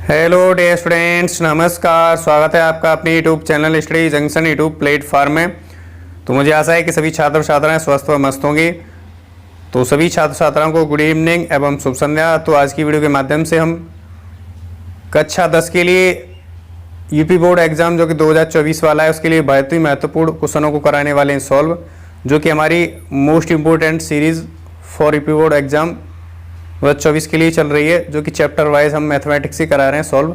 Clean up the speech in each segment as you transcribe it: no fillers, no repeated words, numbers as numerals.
Hello dear students, नमस्कार। स्वागत है आपका अपने YouTube channel study junction YouTube platform में। तो मुझे आशा है कि सभी छात्र छात्राएं स्वस्थ व मस्त होंगी। तो सभी छात्र छात्राओं को गुड इवनिंग एवं शुभ संध्या। तो आज की वीडियो के माध्यम से हम कक्षा 10 के लिए यूपी बोर्ड एग्जाम जो कि 2024 वाला है उसके लिए बहुत ही महत्वपूर्ण क्वेश्चनों को कराने वाले हैं सॉल्व, जो कि हमारी most important series for UP board exam 2024 के लिए चल रही है, जो कि चैप्टर वाइज हम मैथमेटिक्स से करा रहे हैं सॉल्व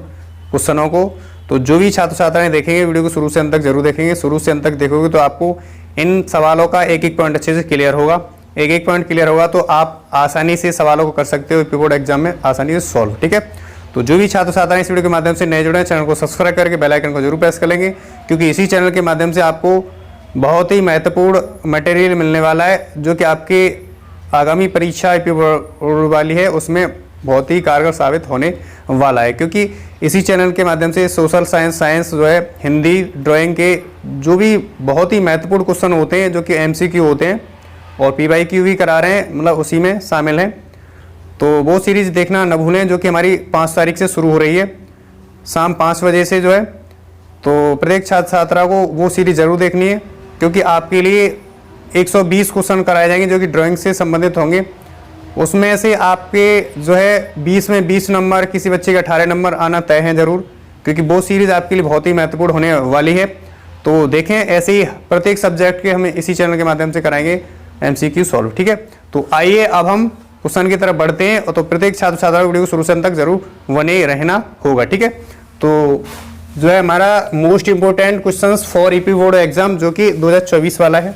क्वेश्चनों को। तो जो भी छात्र छात्राएं देखेंगे वीडियो को शुरू से अंत तक जरूर देखेंगे। शुरू से अंत तक देखोगे तो आपको इन सवालों का एक एक पॉइंट अच्छे से क्लियर होगा। एक एक पॉइंट क्लियर होगा तो आप आसानी से सवालों को कर सकते हो यूपी बोर्ड एग्जाम में आसानी से सॉल्व। ठीक है, तो जो भी छात्र छात्राएं इस वीडियो के माध्यम से नए जुड़े हैं, चैनल को सब्सक्राइब करके बेल आइकन को जरूर प्रेस कर लेंगे, क्योंकि इसी चैनल के माध्यम से आपको बहुत ही महत्वपूर्ण मटेरियल मिलने वाला है, जो कि आपके आगामी परीक्षा यूपी बोर्ड वाली है उसमें बहुत ही कारगर साबित होने वाला है। क्योंकि इसी चैनल के माध्यम से सोशल साइंस जो है, हिंदी, ड्राइंग के जो भी बहुत ही महत्वपूर्ण क्वेश्चन होते हैं जो कि एमसीक्यू होते हैं और पीवाईक्यू भी करा रहे हैं, मतलब उसी में शामिल हैं। तो वो सीरीज़ देखना न भूलें, जो कि हमारी 5 तारीख से शुरू हो रही है शाम 5 बजे से जो है। तो प्रत्येक छात्र छात्रा को वो सीरीज़ ज़रूर देखनी है, क्योंकि आपके लिए 120 क्वेश्चन कराए जाएंगे जो कि ड्राइंग से संबंधित होंगे। उसमें से आपके जो है 20 में 20 नंबर, किसी बच्चे के 18 नंबर आना तय है ज़रूर, क्योंकि वो सीरीज़ आपके लिए बहुत ही महत्वपूर्ण होने वाली है। तो देखें, ऐसे ही प्रत्येक सब्जेक्ट के हम इसी चैनल के माध्यम से कराएंगे एमसीक्यू सॉल्व। ठीक है, तो आइए अब हम क्वेश्चन की तरफ बढ़ते हैं। और तो प्रत्येक छात्र छात्रा वीडियो को शुरू से अंत तक जरूर बने रहना होगा। ठीक है, तो जो है हमारा most important question for UP board exam जो कि 2024 वाला है।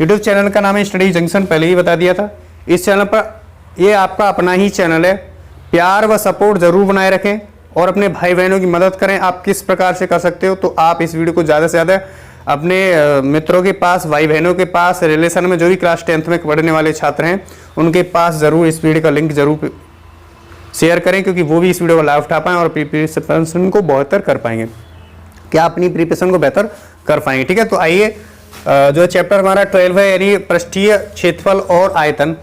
यूट्यूब चैनल का नाम है स्टडी जंक्शन, पहले ही बता दिया था। इस चैनल पर ये आपका अपना ही चैनल है, प्यार व सपोर्ट जरूर बनाए रखें और अपने भाई बहनों की मदद करें। आप किस प्रकार से कर सकते हो, तो आप इस वीडियो को ज़्यादा से ज़्यादा अपने मित्रों के पास, भाई बहनों के पास, रिलेशन में जो भी क्लास 10th में पढ़ने वाले छात्र हैं उनके पास ज़रूर इस वीडियो का लिंक जरूर शेयर करें, क्योंकि वो भी इस वीडियो का लाभ उठा पाएँ और प्रिपरेशन को बेहतर कर पाएंगे, क्या अपनी प्रिपरेशन को बेहतर कर पाएंगे। ठीक है, तो आइए जो चैप्टर हमारा 12 है, यानी पृष्ठीय क्षेत्रफल और आयतन।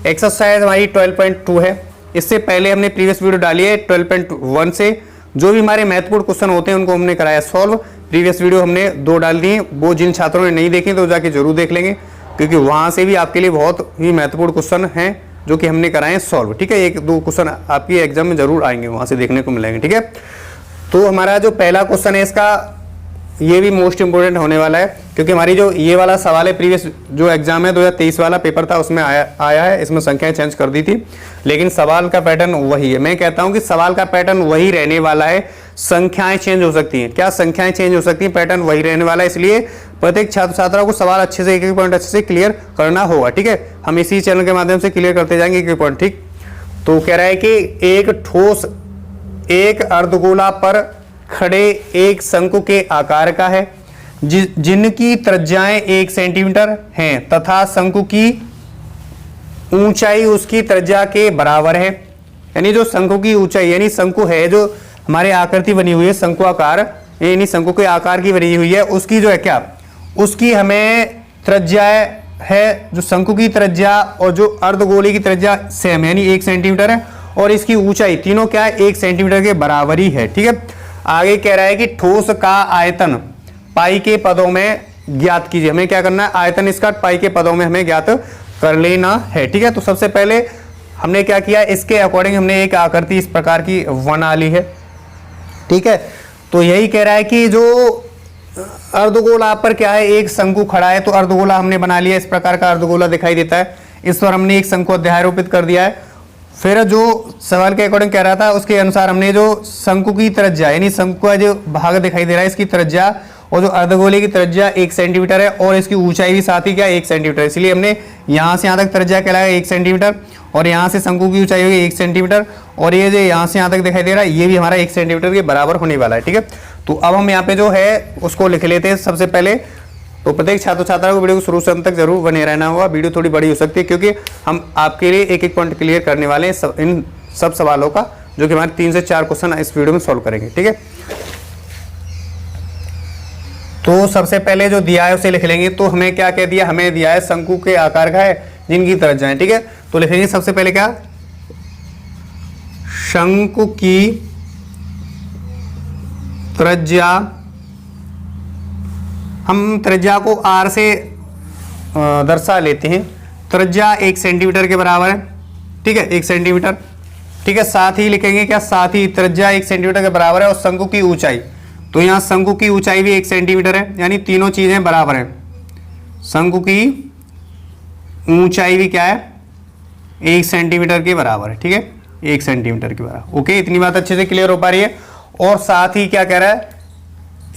एक्सरसाइज हमारी 12.2 है। इससे पहले हमने प्रीवियस वीडियो डाली है 12.1 से, जो भी हमारे महत्वपूर्ण क्वेश्चन होते हैं उनको हमने कराया सॉल्व। प्रीवियस वीडियो हमने 2 डाल दी, वो जिन छात्रों ने नहीं देखे तो जाके जरूर देख लेंगे, क्योंकि वहाँ से भी आपके लिए बहुत ही महत्वपूर्ण क्वेश्चन हैं जो कि हमने कराए सॉल्व। ठीक है, 1-2 क्वेश्चन आपकी एग्जाम में जरूर आएंगे, वहाँ से देखने को मिलेंगे। ठीक है, तो हमारा जो पहला क्वेश्चन है इसका ये भी मोस्ट इंपोर्टेंट होने वाला है, क्योंकि हमारी जो ये वाला सवाल है, प्रीवियस जो एग्जाम है 2023 वाला पेपर था उसमें आया है। इसमें संख्याएं चेंज कर दी थी, लेकिन सवाल का पैटर्न वही है। मैं कहता हूं कि सवाल का पैटर्न वही रहने वाला है, संख्याएं चेंज हो सकती हैं। क्या संख्याएं चेंज हो सकती हैं, पैटर्न वही रहने वाला है। इसलिए प्रत्येक छात्र छात्रा को सवाल अच्छे से, एक एक पॉइंट अच्छे से क्लियर करना होगा। ठीक है, हम इसी चैनल के माध्यम से क्लियर करते जाएंगे एक एक पॉइंट। ठीक, तो कह रहा है कि एक ठोस एक अर्धगोला पर खड़े एक शंकु के आकार का है, जिनकी त्रिज्याएं 1 सेंटीमीटर हैं तथा शंकु की ऊंचाई उसकी त्रिज्या के बराबर है। यानी जो शंकु की ऊंचाई, यानी शंकु है जो हमारे आकृति बनी हुई है, शंकु आकार, यानी शंकु के आकार की बनी हुई है, उसकी जो है क्या, उसकी हमें त्रिज्या है, जो शंकु की त्रिज्या और जो अर्धगोले की त्रिज्या सेम, यानी 1 सेंटीमीटर है, और इसकी ऊंचाई तीनों क्या है, 1 सेंटीमीटर के बराबर ही है। ठीक है, आगे कह रहा है कि ठोस का आयतन पाई के पदों में ज्ञात कीजिए। हमें क्या करना है, आयतन इसका पाई के पदों में हमें ज्ञात कर लेना है। ठीक है, तो सबसे पहले हमने क्या किया, इसके अकॉर्डिंग हमने एक आकृति इस प्रकार की बना ली है। ठीक है, तो यही कह रहा है कि जो अर्धगोला पर क्या है, एक शंकु खड़ा है, तो अर्धगोला हमने बना लिया, इस प्रकार का अर्धगोला दिखाई देता है। इस पर हमने एक शंकु अध्यारोपित कर दिया है। फिर जो सवाल के अकॉर्डिंग कह रहा था उसके अनुसार हमने जो शंकु की त्रिज्या, यानी शंकु का जो भाग दिखाई दे रहा है इसकी त्रिज्या, और जो अर्धगोले की त्रिज्या 1 सेंटीमीटर है और इसकी ऊंचाई भी साथ ही क्या 1 सेंटीमीटर, इसलिए हमने यहाँ से यहाँ तक त्रिज्या कहलाएगा 1 सेंटीमीटर, और यहाँ से शंकु की ऊंचाई होगी 1 सेंटीमीटर, और ये जो यहाँ से यहाँ तक दिखाई दे रहा है ये भी हमारा 1 सेंटीमीटर के बराबर होने वाला है। ठीक है, तो अब हम यहाँ पे जो है उसको लिख लेते हैं सबसे पहले। तो प्रत्येक छात्र छात्रा को वीडियो को शुरू से अंत तक जरूर बने रहना होगा। वीडियो थोड़ी बड़ी हो सकती है, क्योंकि हम आपके लिए एक एक पॉइंट क्लियर करने वाले हैं इन सब सवालों का, जो कि हमारे 3 से 4 क्वेश्चन इस वीडियो में सॉल्व करेंगे। ठीक है, तो सबसे पहले जो दिया है उसे लिख लेंगे। तो हमें क्या कह दिया, हमें दिया है शंकु के आकार का है जिनकी त्रिज्याएं। ठीक है, तो लिखेंगे सबसे पहले क्या, शंकु की त्रिज्या, हम त्रिज्या को r से दर्शा लेते हैं। त्रिज्या 1 सेंटीमीटर के बराबर है, ठीक है, 1 सेंटीमीटर, ठीक है। साथ ही लिखेंगे क्या, साथ ही त्रिज्या 1 सेंटीमीटर के बराबर है और शंकु की ऊंचाई, तो यहाँ शंकु की ऊंचाई भी 1 सेंटीमीटर है, यानी तीनों चीजें बराबर हैं। शंकु की ऊंचाई भी क्या है, 1 सेंटीमीटर के बराबर है, ठीक है, 1 सेंटीमीटर के बराबर। ओके, इतनी बात अच्छे से क्लियर हो पा रही है। और साथ ही क्या कह रहा है,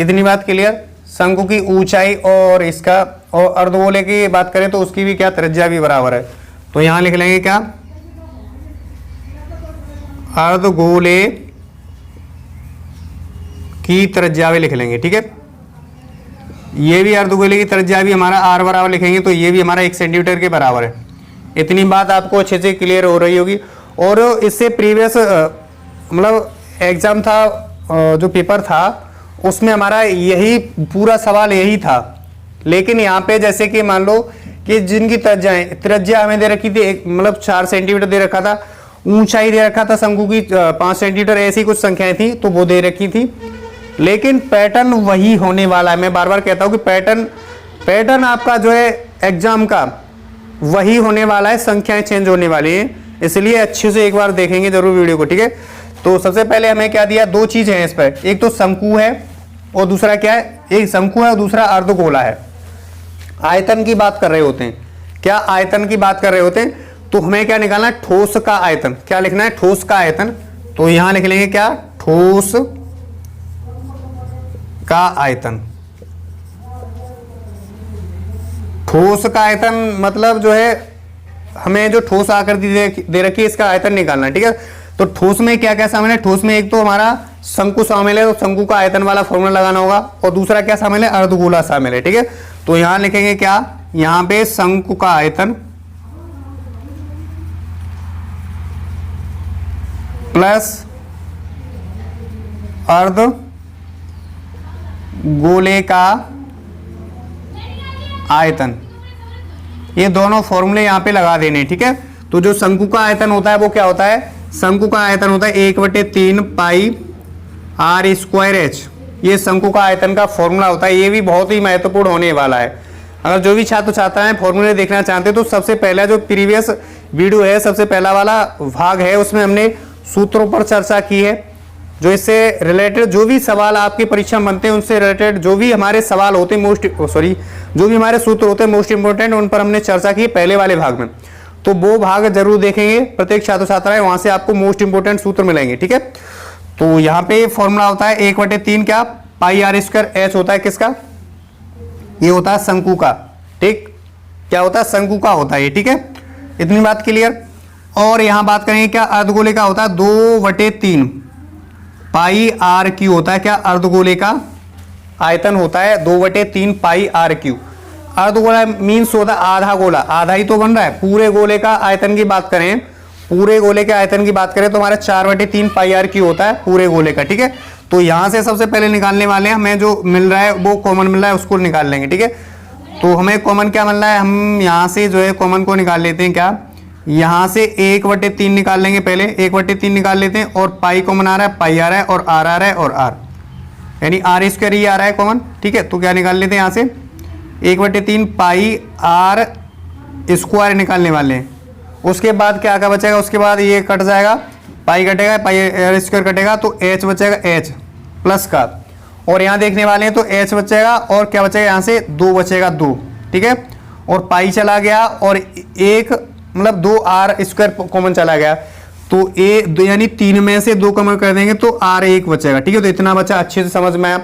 इतनी बात क्लियर, शंकु की ऊंचाई और इसका और अर्धगोले की बात करें तो उसकी भी क्या, त्रिज्या भी बराबर है। तो यहां लिख लेंगे क्या, अर्धगोले की त्रिज्या भी लिख लेंगे, ठीक है। ये भी अर्धगोले की त्रिज्या भी हमारा r बराबर लिखेंगे, तो ये भी हमारा 1 सेंटीमीटर के बराबर है। इतनी बात आपको अच्छे से क्लियर हो रही होगी। और इससे प्रीवियस मतलब एग्जाम था, जो पेपर था उसमें हमारा यही पूरा सवाल यही था। लेकिन यहाँ पे जैसे कि मान लो कि जिनकी त्रिज्या हमें दे रखी थी, मतलब 4 सेंटीमीटर दे रखा था, ऊंचाई दे रखा था शंकु की 5 सेंटीमीटर, ऐसी कुछ संख्याएं थी तो वो दे रखी थी। लेकिन पैटर्न वही होने वाला है। मैं बार बार कहता हूं कि पैटर्न आपका जो है एग्जाम का वही होने वाला है, संख्याएं चेंज होने वाली हैं। इसलिए अच्छे से एक बार देखेंगे जरूर वीडियो को, ठीक है। तो सबसे पहले हमें क्या दिया, 2 चीज है इस पर, एक तो शंकु है और दूसरा क्या है, एक शंकु है और दूसरा अर्धगोला है। आयतन की बात कर रहे होते हैं, क्या आयतन की बात कर रहे होते हैं, तो हमें क्या निकालना है, ठोस का आयतन। क्या लिखना है, ठोस का आयतन। तो यहां लिख लेंगे क्या, ठोस का आयतन। ठोस का आयतन मतलब जो है हमें जो ठोस आकृति दे रखी है इसका आयतन निकालना है, ठीक है। तो ठोस में क्या क्या शामिल है, ठोस में एक तो हमारा शंकु शामिल है, तो शंकु का आयतन वाला फॉर्मूला लगाना होगा। और दूसरा क्या शामिल है, अर्धगोला शामिल है, ठीक है। तो यहां लिखेंगे क्या, यहां पे शंकु का आयतन प्लस अर्धगोले का आयतन, ये दोनों फॉर्मूले यहां पे लगा देने, ठीक है। तो जो शंकु का आयतन होता है वो क्या होता है, शंकु का आयतन होता है 1/3 पाई r स्क्वायर h। ये शंकु का आयतन का फॉर्मूला होता है। ये भी बहुत ही महत्वपूर्ण होने वाला है। अगर जो भी छात्र छात्राएं फॉर्मूले देखना चाहते हैं तो सबसे पहला जो प्रीवियस वीडियो है, सबसे पहला वाला भाग है, उसमें हमने सूत्रों पर चर्चा की है। जो इससे रिलेटेड जो भी सवाल आपकी परीक्षा में बनते हैं, उनसे रिलेटेड जो भी हमारे सवाल होते हैं जो भी हमारे सूत्र होते हैं मोस्ट इंपोर्टेंट, उन पर हमने चर्चा की पहले वाले भाग में। तो वो भाग जरूर देखेंगे प्रत्येक छात्र छात्राएं, वहां से आपको मोस्ट इंपोर्टेंट सूत्र मिलेंगे, ठीक है। तो यहाँ पे फॉर्मूला होता है 1/3 क्या, पाई r स्क्वायर h होता है किसका, ये होता है शंकु का, ठीक। क्या होता है, शंकु का होता है ये, ठीक है। इतनी बात क्लियर। और यहां बात करेंगे क्या, अर्धगोले का होता है 2/3 पाई r क्यू होता है क्या, अर्धगोले का आयतन होता है 2/3 पाई r क्यू। अर्धगोला मीन्स होता है आधा गोला, आधा ही तो बन रहा है। पूरे गोले का आयतन की बात करें, पूरे गोले के आयतन की बात करें तो हमारा 4/3 पाई r क्यू होता है पूरे गोले का, ठीक है। तो यहां से सबसे पहले निकालने वाले हैं, हमें जो मिल रहा है वो कॉमन मिल रहा है, उसको निकाल लेंगे, ठीक है। तो हमें कॉमन क्या मिल रहा है, हम यहां से जो है कॉमन को निकाल लेते हैं। क्या, यहां से 1/3 निकाल लेंगे, पहले 1/3 निकाल लेते हैं। और पाई कॉमन आ रहा है, पाई आ रहा है और r आ रहा है और r, यानी r स्क्वायर ही आ रहा है कॉमन, ठीक है। तो क्या निकाल लेते हैं, यहां से 1/3 पाई r स्क्वायर निकालने वाले हैं। उसके बाद क्या क्या बचेगा, उसके बाद ये कट जाएगा, पाई कटेगा, पाई r स्क्वायर कटेगा, तो h बचेगा, h प्लस का। और यहाँ देखने वाले हैं तो h बचेगा और क्या बचेगा, यहाँ से 2 बचेगा, 2, ठीक है। और पाई चला गया और एक मतलब 2r स्क्वायर कॉमन चला गया, तो यानी 3 में से 2 कॉमन कर देंगे तो r1 बचेगा, ठीक है। तो इतना बचा, अच्छे से समझ में आया।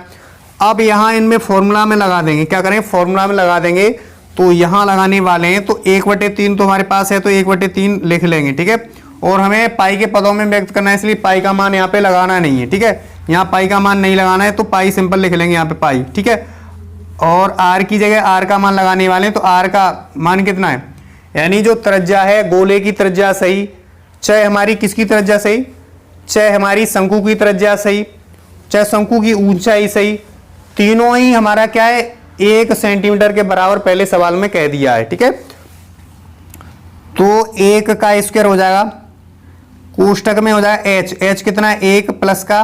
अब यहाँ इनमें फॉर्मूला में लगा देंगे, क्या करेंगे, फॉर्मूला में लगा देंगे। तो यहाँ लगाने वाले हैं तो 1/3 तो हमारे पास है, तो 1/3 लिख लेंगे, ठीक है। और हमें पाई के पदों में व्यक्त करना है, इसलिए पाई का मान यहाँ पे लगाना नहीं है, ठीक है। यहाँ पाई का मान नहीं लगाना है तो पाई सिंपल लिख लेंगे यहाँ पे पाई, ठीक है। और r की जगह r का मान लगाने वाले हैं, तो r का मान कितना है, यानी जो त्रिज्या है गोले की त्रिज्या सही, चाहे हमारी किसकी त्रिज्या सही, चाहे हमारी शंकु की त्रिज्या सही, चाहे शंकु की ऊंचाई सही, तीनों ही हमारा क्या है 1 सेंटीमीटर के बराबर पहले सवाल में कह दिया है, ठीक है। तो 1 का स्क्वायर हो जाएगा, कोष्टक में हो जाएगा h, h कितना है 1 प्लस का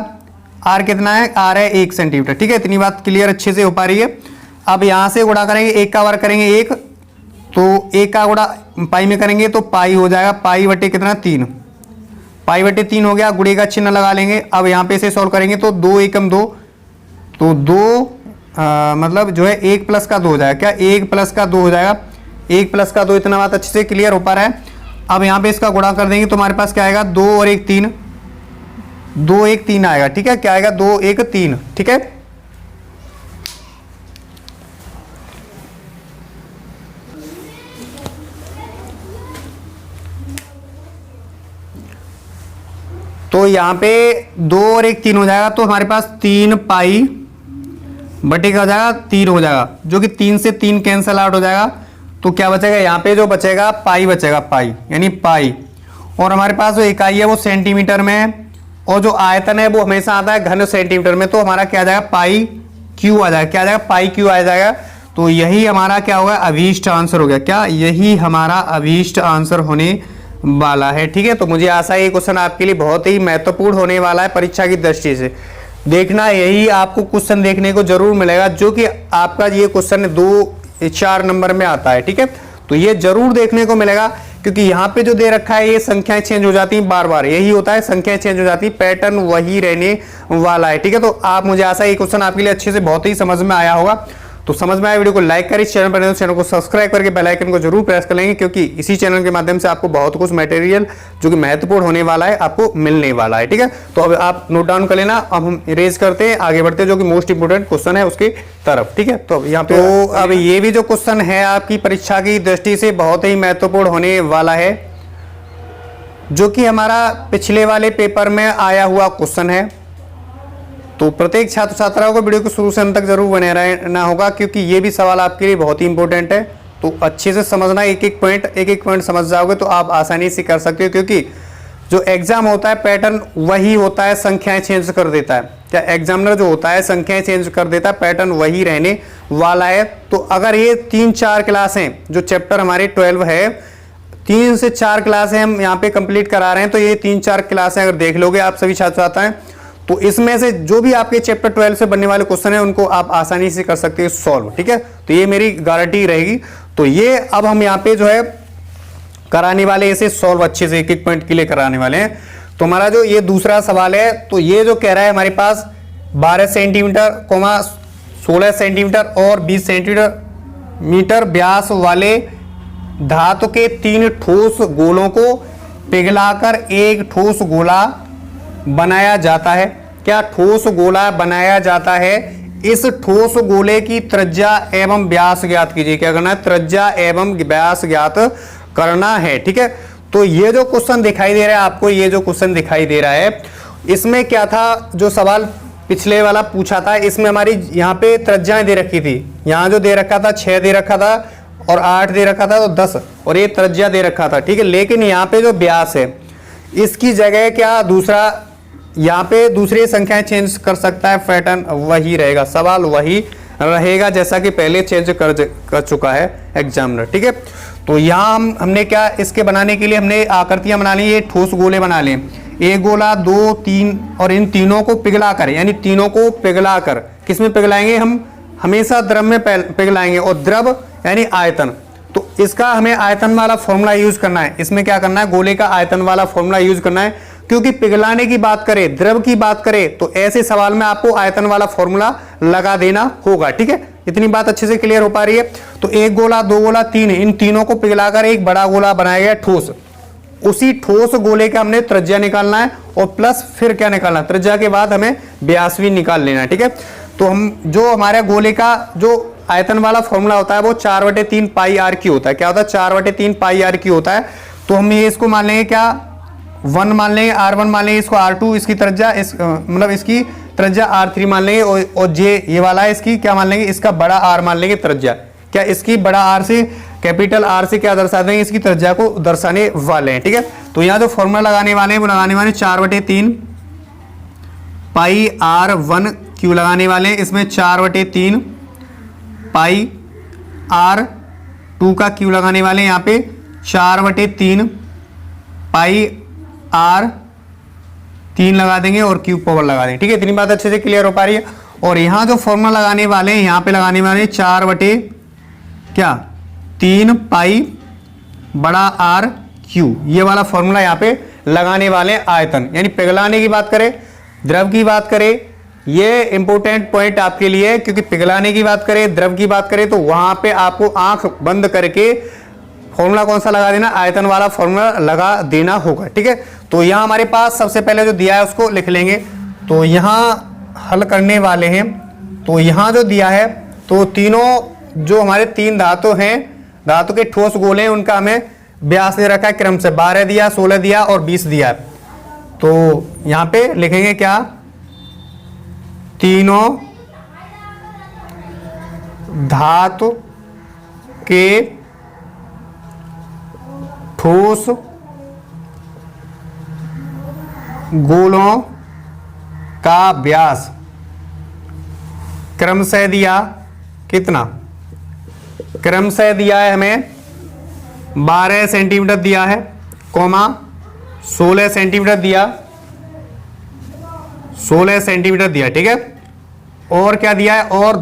आर कितना है, आर है 1 सेंटीमीटर। ठीक है, इतनी बात क्लियर अच्छे से हो पा रही है। अब यहां से गुणा करेंगे, 1 का वर्ग करेंगे 1, तो 1 का गुणा पाई में करेंगे तो पाई हो जाएगा, पाई बटे कितना 3, पाई बटे 3 हो गया। गुणे का चिन्ह लगा लेंगे। अब यहाँ पे इसे सॉल्व करेंगे तो 2 एकम 2, तो 2 मतलब जो है 1 प्लस का 2 हो जाएगा। क्या 1 प्लस का 2 हो जाएगा, 1 प्लस का 2। इतना बात अच्छे से क्लियर हो पा रहा है। अब यहाँ पे इसका गुणा कर देंगे तो हमारे पास क्या आएगा, 2 और 1 3, 2 1 3 आएगा। ठीक है, क्या आएगा, 2 1 3। ठीक है, तो यहाँ पे 2 और 1 3 हो जाएगा, तो हमारे पास 3 पाई बटे क्या हो जाएगा, 3 हो जाएगा, जो कि 3 से 3 कैंसल आउट हो जाएगा। तो क्या बचेगा, यहाँ पे जो बचेगा पाई बचेगा, पाई यानी पाई। और हमारे पास जो इकाई है वो सेंटीमीटर में है, और जो आयतन है वो हमेशा आता है घन सेंटीमीटर में। तो हमारा क्या आ जाएगा, पाई क्यू आ जाएगा। क्या आ जाएगा, पाई क्यू आ जाएगा। तो यही हमारा क्या होगा, अभीष्ट आंसर हो गया। क्या, यही हमारा अभीष्ट आंसर होने वाला है। ठीक है, तो मुझे आशा है ये क्वेश्चन आपके लिए बहुत ही महत्वपूर्ण होने वाला है परीक्षा की दृष्टि से। देखना, यही आपको क्वेश्चन देखने को जरूर मिलेगा, जो कि आपका ये क्वेश्चन 2-4 नंबर में आता है। ठीक है, तो ये जरूर देखने को मिलेगा, क्योंकि यहाँ पे जो दे रखा है ये संख्याएं चेंज हो जाती हैं बार बार, यही होता है, संख्याएं चेंज हो जाती है, पैटर्न वही रहने वाला है। ठीक है, तो आप, मुझे आशा है ये क्वेश्चन आपके लिए अच्छे से बहुत ही समझ में आया होगा। तो समझ में आया, वीडियो को लाइक करें, चैनल पर नए तो चैनल को सब्सक्राइब करके बेल आइकन को जरूर प्रेस कर लेंगे, क्योंकि इसी चैनल के माध्यम से आपको बहुत कुछ मटेरियल जो कि महत्वपूर्ण होने वाला है आपको मिलने वाला है। ठीक है, तो अब आप नोट डाउन कर लेना। अब हम इरेज करते हैं, आगे बढ़ते हैं, जो कि मोस्ट इंपोर्टेंट क्वेश्चन है उसकी तरफ। ठीक है, तो यहाँ पे तो अब ये भी जो क्वेश्चन है आपकी परीक्षा की दृष्टि से बहुत ही महत्वपूर्ण होने वाला है, जो कि हमारा पिछले वाले पेपर में आया हुआ क्वेश्चन है। तो प्रत्येक छात्र छात्राओं को वीडियो को शुरू से अंत तक जरूर बने रहना होगा, क्योंकि ये भी सवाल आपके लिए बहुत ही इंपॉर्टेंट है। तो अच्छे से समझना, एक एक पॉइंट समझ जाओगे तो आप आसानी से कर सकते हो, क्योंकि जो एग्जाम होता है पैटर्न वही होता है, संख्याएं चेंज कर देता है। क्या एग्जामिनर जो होता है संख्याएं चेंज कर देता है, पैटर्न वही रहने वाला है। तो अगर ये 3-4 क्लासें, जो चैप्टर हमारे 12 है, 3 से 4 क्लासें हम यहाँ पे कंप्लीट करा रहे हैं, तो ये 3-4 क्लासें अगर देख लोगे आप सभी छात्र छात्राएं, तो इसमें से जो भी आपके चैप्टर 12 से बनने वाले क्वेश्चन है उनको आप आसानी से कर सकते हो सॉल्व। ठीक है, तो ये मेरी गारंटी रहेगी। तो ये अब हम यहाँ पे जो है कराने वाले, इसे सॉल्व अच्छे से एक एक पॉइंट के लिए कराने वाले हैं। तो हमारा जो ये दूसरा सवाल है, तो ये जो कह रहा है हमारे पास 12 सेंटीमीटर, 16 सेंटीमीटर और 20 सेंटीमीटर व्यास वाले धातु के 3 ठोस गोलों को पिघलाकर एक ठोस गोला बनाया जाता है। क्या ठोस गोला बनाया जाता है। इस ठोस गोले की त्रिज्या एवं व्यास ज्ञात कीजिए। क्या करना है, त्रिज्या एवं व्यास ज्ञात करना है। ठीक है, तो ये जो क्वेश्चन दिखाई दे रहा है आपको, ये जो क्वेश्चन दिखाई दे रहा है, इसमें क्या था, जो सवाल पिछले वाला पूछा था, इसमें हमारी यहाँ पे त्रिज्याएं दे रखी थी। यहाँ जो दे रखा था 6 दे रखा था और 8 दे रखा था, तो 10 और ये त्रिज्या दे रखा था। ठीक है, लेकिन यहाँ पे जो व्यास है इसकी जगह क्या दूसरा, यहाँ पे दूसरी संख्याएं चेंज कर सकता है, पैटर्न वही रहेगा, सवाल वही रहेगा जैसा कि पहले चेंज कर चुका है एग्जामिनर। ठीक है, तो यहाँ हमने क्या, इसके बनाने के लिए हमने आकृतियां बना ली, ये ठोस गोले बना लिए, एक गोला 2 3, और इन तीनों को पिघला कर, यानी तीनों को पिघला कर किस में पिघलाएंगे, हम हमेशा द्रव में पिघलाएंगे, और द्रव यानी आयतन। तो इसका हमें आयतन वाला फॉर्मूला यूज करना है। इसमें क्या करना है, गोले का आयतन वाला फॉर्मूला यूज करना है, क्योंकि पिघलाने की बात करें, द्रव की बात करें, तो ऐसे सवाल में आपको आयतन वाला फॉर्मूला लगा देना होगा। ठीक है, इतनी बात अच्छे से क्लियर हो पा रही है। तो एक गोला, 2 गोला, 3, इन तीनों को पिघलाकर एक बड़ा गोला बनाया गया ठोस। उसी ठोस गोले का हमने त्रिज्या निकालना है, और प्लस फिर क्या निकालना, त्रिज्या के बाद हमें व्यास भी निकाल लेना है। ठीक है, तो हम जो हमारे गोले का जो आयतन वाला फॉर्मूला होता है वो 4/3 पाई आर क्यू होता है। क्या होता है, 4/3 पाई आर क्यू होता है। तो हम ये इसको मान लेंगे क्या, 1 मान लेंगे, R1 मान लेंगे, इसको R2, इसकी त्रिज्या मतलब इसकी त्रिज्या R3 मान लेंगे, और जे ये वाला है इसकी क्या मान लेंगे, इसका बड़ा R मान लेंगे त्रिज्या। क्या इसकी बड़ा R से, कैपिटल R से क्या दर्शा देंगे, इसकी त्रिज्या को दर्शाने वाले हैं। ठीक है, तो यहाँ जो फॉर्मूला लगाने वाले हैं वो लगाने वाले 4/3 पाई R1 क्यू लगाने वाले हैं। इसमें 4/3 पाई R2 का क्यू लगाने वाले हैं। यहाँ पे 4/3 पाई 3 लगा देंगे और क्यूब पावर लगा देंगे। ठीक है, इतनी बात अच्छे से क्लियर हो पा रही है। और यहाँ जो फॉर्मूला लगाने वाले हैं, यहाँ पे लगाने वाले 4/3 पाई बड़ा आर क्यू, ये वाला फॉर्मूला यहाँ पे लगाने वाले हैं। आयतन यानी पिघलाने की बात करें, द्रव की बात करें, ये इंपॉर्टेंट पॉइंट आपके लिए, क्योंकि पिघलाने की बात करें, द्रव की बात करें, तो वहां पे आपको आंख बंद करके फॉर्मूला कौन सा लगा देना, आयतन वाला फॉर्मूला लगा देना होगा। ठीक है, तो यहां हमारे पास सबसे पहले जो दिया है उसको लिख लेंगे। तो यहां हल करने वाले हैं, तो यहां जो दिया है, तो तीनों जो हमारे 3 धातु हैं, धातु के ठोस गोले हैं, उनका हमें व्यास दे रखा है क्रम से, 12 दिया, 16 दिया और 20 दिया है। तो यहां पे लिखेंगे क्या, तीनों धातु के ठोस गोलों का व्यास क्रमशः दिया कितना, क्रमशः दिया है हमें 12 सेंटीमीटर दिया है, कोमा 16 सेंटीमीटर दिया, 16 सेंटीमीटर दिया। ठीक है, और क्या दिया है, और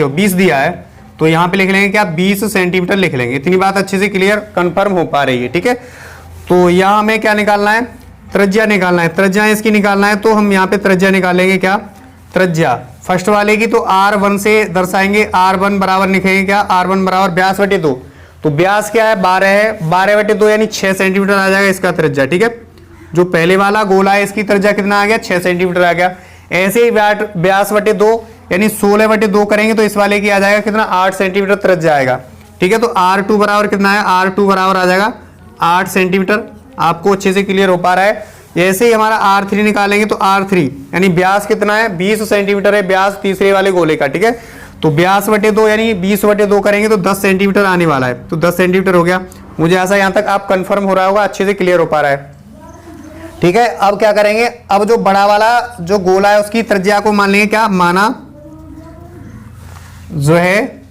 20 दिया है, तो यहां पे लिख लेंगे क्या, 20 सेंटीमीटर लिख लेंगे। इतनी बात अच्छे से क्लियर कंफर्म हो पा रही है। ठीक है, तो यहां हमें क्या निकालना है, त्रिज्या निकालना है, त्रिज्या इसकी निकालना है। तो हम यहां पे त्रिज्या निकालेंगे, क्या त्रिज्या फर्स्ट वाले की, तो R1 से दर्शाएंगे, R1 बराबर लिखेंगे क्या, R1 बराबर व्यास बटे 2, तो व्यास क्या है 12 है, 12 बटे 2 यानी 6 सेंटीमीटर आ जाएगा इसका त्रिज्या। ठीक है, जो पहले वाला गोला है इसकी त्रिज्या कितना आ गया, 6 सेंटीमीटर आ गया। ऐसे ही व्यास बटे 2 यानी 16 बटे 2 करेंगे तो इस वाले की आ जाएगा कितना, 8 सेंटीमीटर त्रिज्या आएगा। ठीक है, तो R2 बराबर कितना है, R2 बराबर आ जाएगा 8 सेंटीमीटर। आपको अच्छे से क्लियर हो पा रहा है। ऐसे ही हमारा R3 निकालेंगे, तो R3 यानी व्यास कितना है, 20 सेंटीमीटर है व्यास तीसरे वाले गोले का। ठीक है, तो व्यास बटे 2 यानी 20 बटे 2 करेंगे तो 10 सेंटीमीटर आने वाला है, तो 10 सेंटीमीटर हो गया। मुझे ऐसा यहां तक आप कंफर्म हो रहा होगा, अच्छे से क्लियर हो पा रहा है। ठीक है, अब क्या करेंगे, अब जो बड़ा वाला जो गोला है उसकी त्रिज्या को मान लेंगे क्या, माना जो है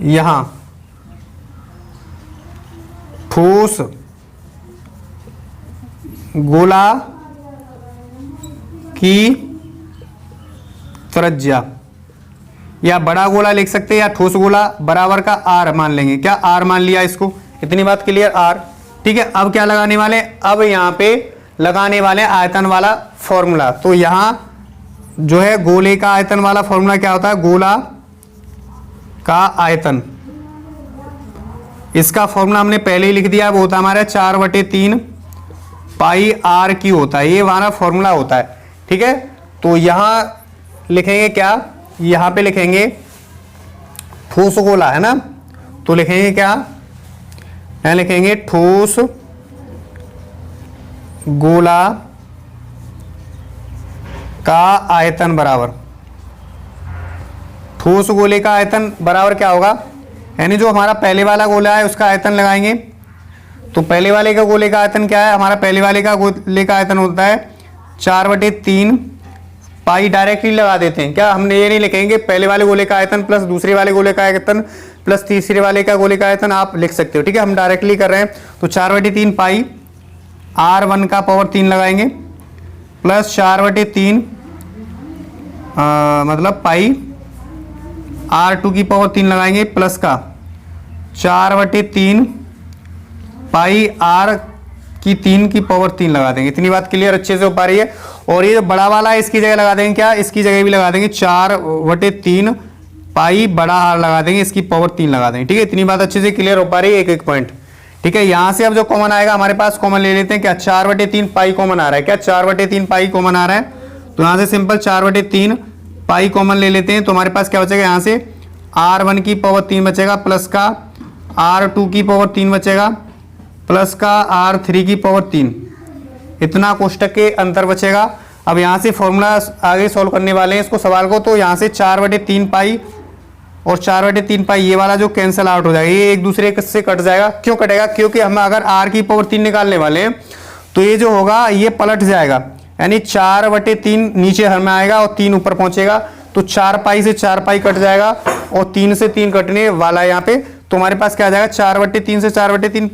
यहां ठोस गोला की त्रिज्या, या बड़ा गोला लिख सकते हैं या ठोस गोला बराबर का R मान लेंगे, क्या R मान लिया इसको। इतनी बात क्लियर, R। ठीक है, अब क्या लगाने वाले, अब यहां पे लगाने वाले आयतन वाला फॉर्मूला। तो यहां जो है गोले का आयतन वाला फॉर्मूला क्या होता है, गोला का आयतन, इसका फॉर्मूला हमने पहले ही लिख दिया, वो होता है हमारा 4/3 पाई R क्यू होता है, ये हमारा फॉर्मूला होता है। ठीक है, तो यहां लिखेंगे क्या, यहां पे लिखेंगे ठोस गोला है ना, तो लिखेंगे क्या, यहां लिखेंगे ठोस गोला का आयतन बराबर, ठोस गोले का आयतन बराबर क्या होगा, यानी जो हमारा पहले वाला गोला है उसका आयतन लगाएंगे। तो पहले वाले का गोले का आयतन क्या है, हमारा पहले वाले का गोले का आयतन होता है 4/3 पाई, डायरेक्टली लगा देते हैं क्या, हमने ये नहीं लिखेंगे पहले वाले गोले का आयतन प्लस दूसरे वाले गोले का आयतन प्लस तीसरे वाले का गोले का आयतन, आप लिख सकते हो। ठीक है, हम डायरेक्टली कर रहे हैं, तो 4/3 पाई R1 का पावर 3 लगाएंगे प्लस 4/3 मतलब पाई R2 की पावर 3 लगाएंगे प्लस का 4/3 पाई R की 3 की पावर 3 लगा देंगे। इतनी बात क्लियर अच्छे से हो पा रही है। और ये जो बड़ा वाला है इसकी जगह लगा देंगे क्या, इसकी जगह भी लगा देंगे 4/3 पाई बड़ा R लगा देंगे, इसकी पावर 3 लगा देंगे। ठीक है, इतनी बात अच्छे से क्लियर हो पा रही है, एक एक पॉइंट। ठीक है, यहां से अब जो कॉमन आएगा हमारे पास, कॉमन ले लेते हैं क्या, 4/3 पाई कॉमन आ रहा है क्या, 4/3 पाई कॉमन आ रहा है, तो यहां से सिंपल 4/3 पाई कॉमन ले लेते हैं। तो हमारे पास क्या बचेगा, यहां से R1 की पावर 3 बचेगा प्लस का R2 की पावर 3 बचेगा प्लस का R3 की पावर 3, इतना कोष्टक के अंतर बचेगा। अब यहां से फॉर्मूला आगे सॉल्व करने वाले हैं इसको सवाल को, तो यहां से 4/3 पाई और 4/3 पाई ये वाला जो कैंसिल आउट हो जाएगा, ये एक दूसरे से कट जाएगा। क्यों कटेगा, क्योंकि हम अगर R की पावर 3 निकालने वाले हैं तो ये जो होगा ये पलट जाएगा, यानी 4/3 नीचे हमें आएगा और 3 ऊपर पहुंचेगा, तो 4 पाई से 4 पाई कट जाएगा और 3 से 3 कटने वाला है यहाँ पे, तो हमारे पास क्या आ जाएगा 4/3 से 4/3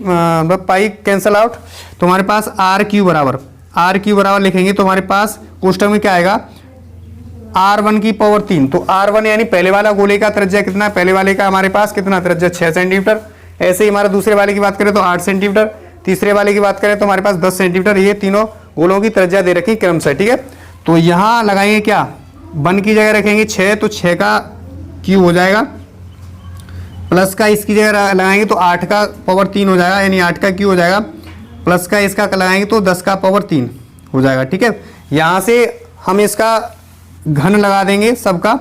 पाई कैंसल आउट। तो हमारे पास RQ बराबर लिखेंगे तो हमारे पास कोष्टक में क्या आएगा R1 की पावर 3। तो R1 यानी पहले वाला गोले का त्रिज्या कितना है, पहले वाले का हमारे पास कितना त्रिज्या 6 सेंटीमीटर। ऐसे ही हमारा दूसरे वाले की बात करें तो 8 सेंटीमीटर, तीसरे वाले की बात करें तो हमारे पास 10 सेंटीमीटर। ये तीनों गोलों की त्रिज्या दे रखी क्रमशः, ठीक है। तो यहाँ लगाएंगे क्या, 1 की जगह रखेंगे 6, तो 6 का क्यूब हो जाएगा, प्लस का इसकी जगह लगाएंगे तो 8 का पावर 3 हो जाएगा, यानी 8 का क्यूब हो जाएगा, प्लस का इसका लगाएंगे तो 10 का पावर 3 हो जाएगा, ठीक है। यहाँ से हम इसका घन लगा देंगे सबका।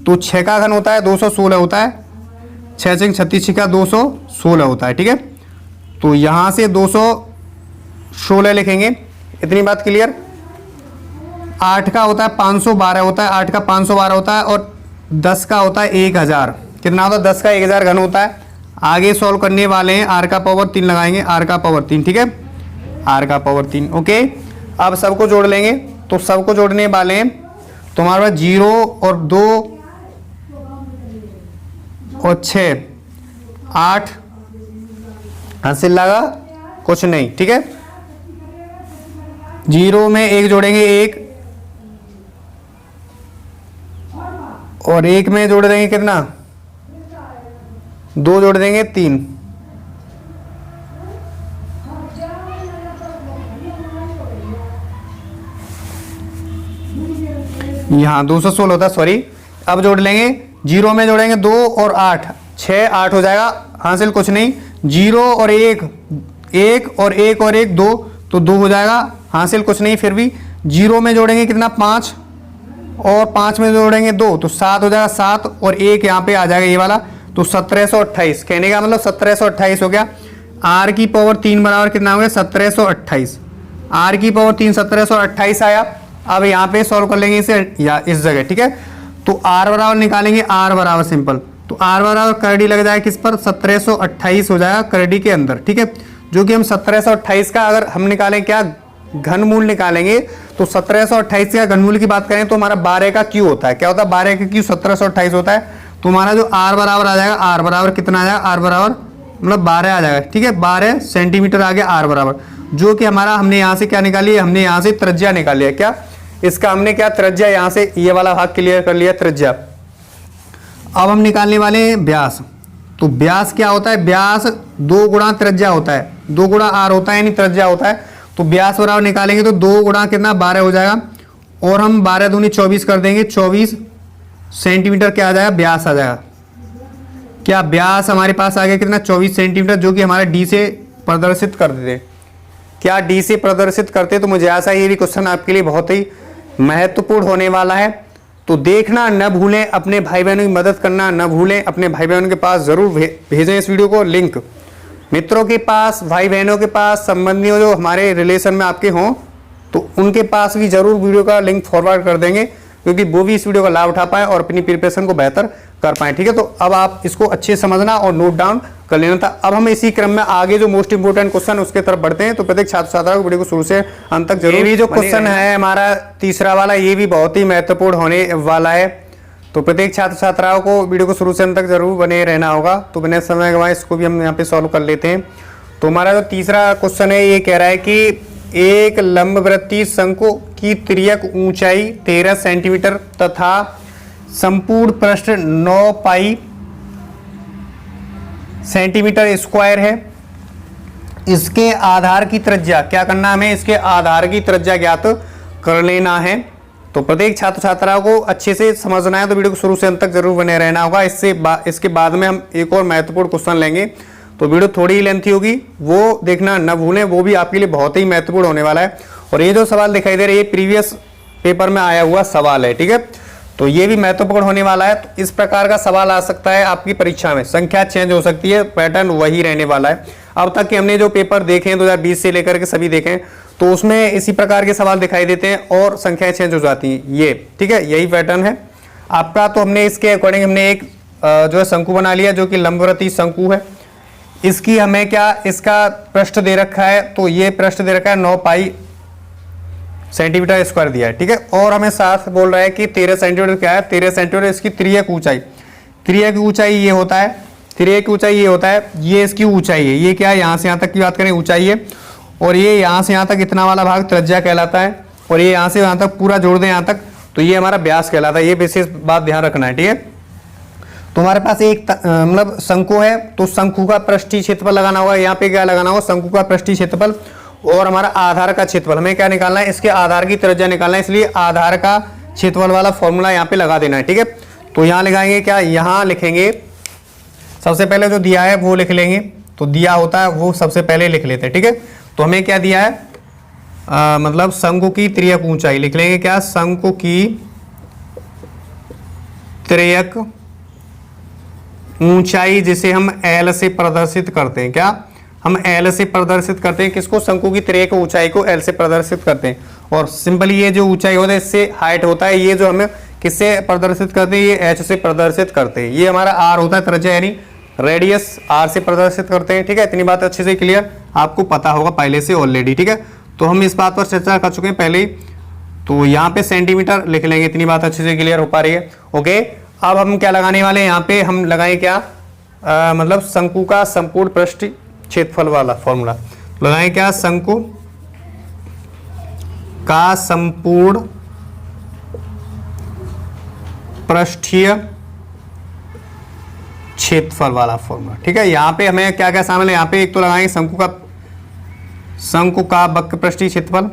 तो 6 का घन होता है 216 होता है, 6 से 36 का 216 होता है, ठीक है। तो यहाँ से 216 लिखेंगे, इतनी बात क्लियर। 8 का होता है 512 होता है, 8 का 512 होता है, और 10 का होता है 1000। कितना होता है 10 का 1000 घन होता है। आगे सॉल्व करने वाले हैं, R का पावर 3 लगाएंगे, R का पावर 3, ठीक है, R का पावर 3, ओके। अब सबको जोड़ लेंगे, तो सबको जोड़ने वाले हैं तो हमारे पास 0 और 2 और 6 8 हासिल लगा कुछ नहीं, ठीक है। 0 में 1 जोड़ेंगे 1, और 1 में जोड़ देंगे कितना 2 जोड़ देंगे 3, यहाँ 216 होता है, सॉरी। अब जोड़ लेंगे, 0 में जोड़ेंगे 2 और 8, 6 8 हो जाएगा, हासिल कुछ नहीं। 0 और 1 1 और 1 और 1 2, तो 2 हो जाएगा, हासिल कुछ नहीं। फिर भी 0 में जोड़ेंगे कितना 5, और 5 में जोड़ेंगे 2, तो 7 हो जाएगा, 7 और 1 यहाँ पे आ जाएगा ये वाला, तो 1728। कहने का मतलब 1728 हो गया। R की पावर 3 बराबर कितना हो गया 1728। R की पावर 3 1728 आया। अब यहाँ पे सॉल्व कर लेंगे इसे या इस जगह, ठीक है। तो R बराबर निकालेंगे, R बराबर सिंपल, तो R बराबर करडी लग जाएगा किस पर 1728 हो जाएगा करडी के अंदर, ठीक है। जो कि हम 1728 का अगर हम निकालें क्या घनमूल निकालेंगे, तो 1728 का घनमूल की बात करें तो हमारा 12 का क्यू होता है। क्या होता है 12 का क्यू 1728 होता है। तो हमारा जो R बराबर आ जाएगा, R बराबर कितना आ जाएगा, R बराबर मतलब 12 आ जाएगा, ठीक है। 12 सेंटीमीटर आ गया R बराबर, जो कि हमारा हमने यहाँ से क्या निकाली है, हमने यहाँ से त्रिज्या निकाली है। क्या इसका हमने क्या त्रिज्या यहाँ से ये वाला भाग क्लियर कर लिया त्रिज्या। अब हम निकालने वाले हैं व्यास। तो व्यास क्या होता है, व्यास 2 गुणा त्रिज्या होता है, 2 गुणा R होता है यानी त्रिज्या होता है। तो व्यास बराबर निकालेंगे तो 2 गुणा कितना 12 हो जाएगा, और हम 12 दूनी 24 कर देंगे, 24 सेंटीमीटर क्या आ जाएगा व्यास आ जाएगा। क्या व्यास हमारे पास आ गया कितना 24 सेंटीमीटर, जो कि हमारे D से प्रदर्शित कर देते। क्या D से प्रदर्शित करते, तो मुझे आशा है ये भी क्वेश्चन आपके लिए बहुत ही महत्वपूर्ण होने वाला है। तो देखना न भूलें, अपने भाई बहनों की मदद करना न भूलें, अपने भाई बहनों के पास जरूर भेजें इस वीडियो को। लिंक मित्रों के पास, भाई बहनों के पास, संबंधियों जो हमारे रिलेशन में आपके हों, तो उनके पास भी जरूर वीडियो का लिंक फॉरवर्ड कर देंगे, क्योंकि वो भी इस वीडियो का लाभ उठा पाए और अपनी प्रिपरेशन को बेहतर कर पाए, ठीक है। तो अब आप इसको अच्छे से समझना और नोट डाउन कर लेना था। अब हम इसी क्रम में आगे जो मोस्ट इंपोर्टेंट क्वेश्चन उसके तरफ बढ़ते हैं। तो प्रत्येक छात्र छात्रा को वीडियो को शुरू से अंत तक जरूर। ये भी जो क्वेश्चन है हमारा तीसरा वाला, ये भी बहुत ही महत्वपूर्ण होने वाला है। तो प्रत्येक छात्र छात्राओं को वीडियो को शुरू से अंत तक जरूर बने रहना होगा। तो बिना समय गंवाए इसको भी हम यहाँ पे सॉल्व कर लेते हैं। तो हमारा जो तीसरा क्वेश्चन है ये कह रहा है कि एक लंबवृत्तीय शंकु की तिर्यक ऊंचाई 13 सेंटीमीटर तथा संपूर्ण पृष्ठ 9 पाई सेंटीमीटर स्क्वायर है। इसके आधार की त्रिज्या क्या करना, हमें इसके आधार की त्रिज्या ज्ञात कर लेना है। तो प्रत्येक छात्र छात्राओं को अच्छे से समझना है, तो वीडियो को शुरू से अंत तक जरूर बने रहना होगा। इसके बाद में हम एक और महत्वपूर्ण क्वेश्चन लेंगे, तो वीडियो थोड़ी ही लेंथी होगी, वो देखना न भूलें, वो भी आपके लिए बहुत ही महत्वपूर्ण होने वाला है। और ये जो सवाल दिखाई दे रहा है ये प्रीवियस पेपर में आया हुआ सवाल है, ठीक है। तो ये भी महत्वपूर्ण होने वाला है। तो इस प्रकार का सवाल आ सकता है आपकी परीक्षा में, संख्या चेंज हो सकती है, पैटर्न वही रहने वाला है। अब तक के हमने जो पेपर देखे हैं 2020 से लेकर के सभी देखे हैं, तो उसमें इसी प्रकार के सवाल दिखाई देते हैं और संख्याएं चेंज हो जाती हैं, ये ठीक है, यही पैटर्न है आपका। तो हमने इसके अकॉर्डिंग हमने एक जो है शंकु बना लिया, जो कि लंबवृत्तीय शंकु है। इसकी हमें क्या, इसका पृष्ठ दे रखा है, तो ये पृष्ठ दे रखा है 9 पाई सेंटीमीटर स्क्वायर दिया है, ठीक है। और हमें साथ बोल रहा है कि 13 सेंटीमीटर क्या है, 13 सेंटीमीटर इसकी तिर्यक ऊंचाई। तिर्यक ऊंचाई ये होता है तिर्यक की ऊंचाई ये होता है, ये इसकी ऊंचाई है, ये क्या है, यहाँ से यहाँ तक की बात करें ऊंचाई है, और ये यहाँ से यहाँ तक इतना वाला भाग त्रिज्या कहलाता है, और ये यहाँ से यहाँ तक पूरा जोड़ दें यहाँ तक तो ये हमारा व्यास कहलाता है। ये विशेष बात ध्यान रखना है, ठीक है। तो हमारे पास एक मतलब शंकु है, तो शंकु का पृष्ठीय क्षेत्रफल लगाना होगा। यहाँ पे क्या लगाना होगा, शंकु का पृष्ठीय क्षेत्रफल और हमारा आधार का क्षेत्रफल। हमें क्या निकालना है, इसके आधार की त्रिज्या निकालना है, इसलिए आधार का क्षेत्रफल वाला फॉर्मूला यहाँ पे लगा देना है, ठीक है। तो यहाँ लगाएंगे क्या, यहाँ लिखेंगे सबसे पहले जो दिया है वो लिख लेंगे, तो दिया होता है वो सबसे पहले लिख लेते हैं, ठीक है। तो हमें क्या दिया है, मतलब शंकु की तिर्यक ऊंचाई लिख लेंगे, क्या, शंकु की तिर्यक ऊंचाई जिसे हम एल से प्रदर्शित करते हैं, क्या हम एल से प्रदर्शित करते हैं, किसको, शंकु की तिर्यक ऊंचाई को एल से प्रदर्शित करते हैं। और सिंपली ये जो ऊंचाई होता है इससे हाइट होता है, ये जो हमें किससे प्रदर्शित करते हैं, ये एच से प्रदर्शित करते हैं। ये हमारा आर होता है त्रिज्या यानी रेडियस, आर से प्रदर्शित करते हैं, ठीक है। इतनी बात अच्छे से क्लियर आपको पता होगा पहले से ऑलरेडी, ठीक है। तो हम इस बात पर चर्चा कर चुके हैं पहले ही, तो यहाँ पे सेंटीमीटर लिख लेंगे, इतनी बात अच्छे से क्लियर हो पा रही है, ओके। अब हम क्या लगाने वाले हैं, यहाँ पे हम लगाए क्या, मतलब शंकु का संपूर्ण पृष्ठ क्षेत्रफल वाला फॉर्मूला लगाएं, क्या, शंकु का संपूर्ण पृष्ठीय क्षेत्रफल वाला फॉर्मूला, ठीक है। यहाँ पे हमें क्या क्या शामिल है, यहाँ पे एक तो लगाएंगे शंकु का वक्र पृष्ठीय क्षेत्रफल,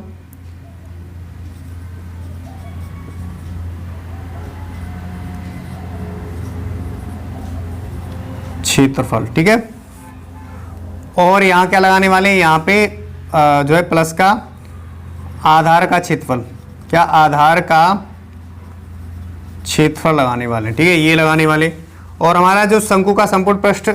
ठीक है। और यहाँ क्या लगाने वाले हैं, यहाँ पे जो है प्लस का आधार का क्षेत्रफल, क्या, आधार का क्षेत्रफल लगाने वाले, ठीक है, ये लगाने वाले। और हमारा जो शंकु का संपूर्ण पृष्ठ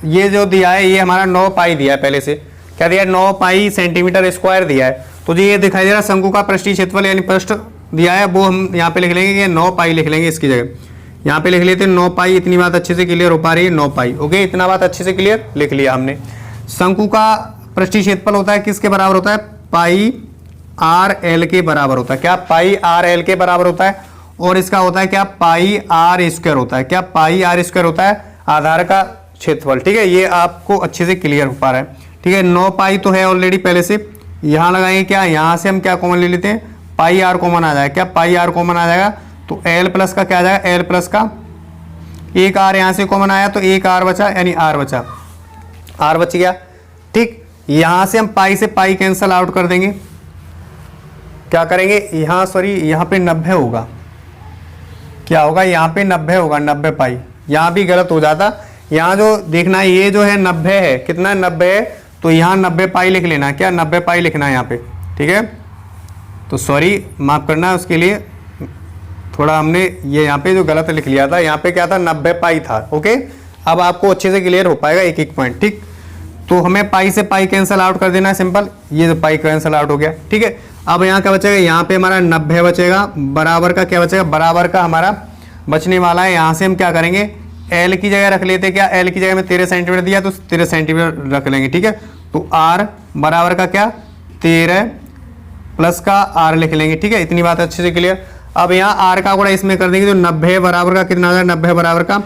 ये जो दिया है, ये हमारा 9 पाई दिया है, पहले से क्या दिया है, 9 पाई सेंटीमीटर स्क्वायर दिया है। तो ये दिखाई दे रहा है शंकु का पृष्ठीय क्षेत्रफल यानी पृष्ठ दिया है, वो हम यहाँ पे लिख लेंगे कि 9 पाई लिख लेंगे, इसकी जगह यहाँ पे लिख लेते हैं 9 पाई। इतनी बात अच्छे से क्लियर हो पा रही है, 9 पाई, ओके। इतना बात अच्छे से क्लियर लिख लिया हमने। शंकु का पृष्ठीय क्षेत्रफल होता है किसके बराबर होता है, पाई आर एल के बराबर होता है, क्या, पाई आर एल के बराबर होता है। और इसका होता है क्या, पाई आर स्क्वायर होता है, क्या, पाई आर स्क्वायर होता है आधार का क्षेत्रफल, ठीक है। ये आपको अच्छे से क्लियर हो पा रहा है, ठीक है। 9 पाई तो है ऑलरेडी पहले से, यहाँ लगाएंगे क्या, यहाँ से हम क्या कॉमन ले लेते हैं, पाई आर कॉमन आ जाएगा, क्या, पाई आर कॉमन आ जाएगा, तो एल प्लस का क्या आ जाएगा, एल प्लस का एक आर यहाँ से कॉमन आया तो एक आर बचा, यानी आर बचा, आर बच गया, ठीक। यहाँ से हम पाई से पाई कैंसल आउट कर देंगे, क्या करेंगे, यहाँ सॉरी यहाँ पे 90 होगा, क्या होगा, यहाँ पे 90 होगा, 90 पाई, यहाँ भी गलत हो जाता। यहाँ जो देखना है ये जो है 90 है, कितना 90 है, तो यहाँ 90 पाई लिख लेना, क्या, 90 पाई लिखना है यहाँ पे, ठीक है। तो सॉरी माफ करना उसके लिए, थोड़ा हमने ये यहाँ पे जो गलत लिख लिया था, यहाँ पे क्या था, 90 पाई था, ओके। अब आपको अच्छे से क्लियर हो पाएगा एक एक पॉइंट, ठीक। तो हमें पाई से पाई कैंसल आउट कर देना है, सिंपल, ये जो पाई कैंसल आउट हो गया, ठीक है। अब यहाँ क्या बचेगा, यहाँ पे हमारा 90 बचेगा, बराबर का क्या बचेगा, बराबर का हमारा बचने वाला है। यहाँ से हम क्या करेंगे, एल की जगह रख लेते, क्या, एल की जगह में 13 सेंटीमीटर दिया तो 13 सेंटीमीटर रख लेंगे, ठीक है। तो आर बराबर का क्या, 13 प्लस का आर लिख लेंगे, ठीक है। इतनी बात अच्छे से क्लियर। अब यहाँ आर का गुणा इसमें कर देंगे तो 90 बराबर का कितना आ जाएगा, 90 बराबर का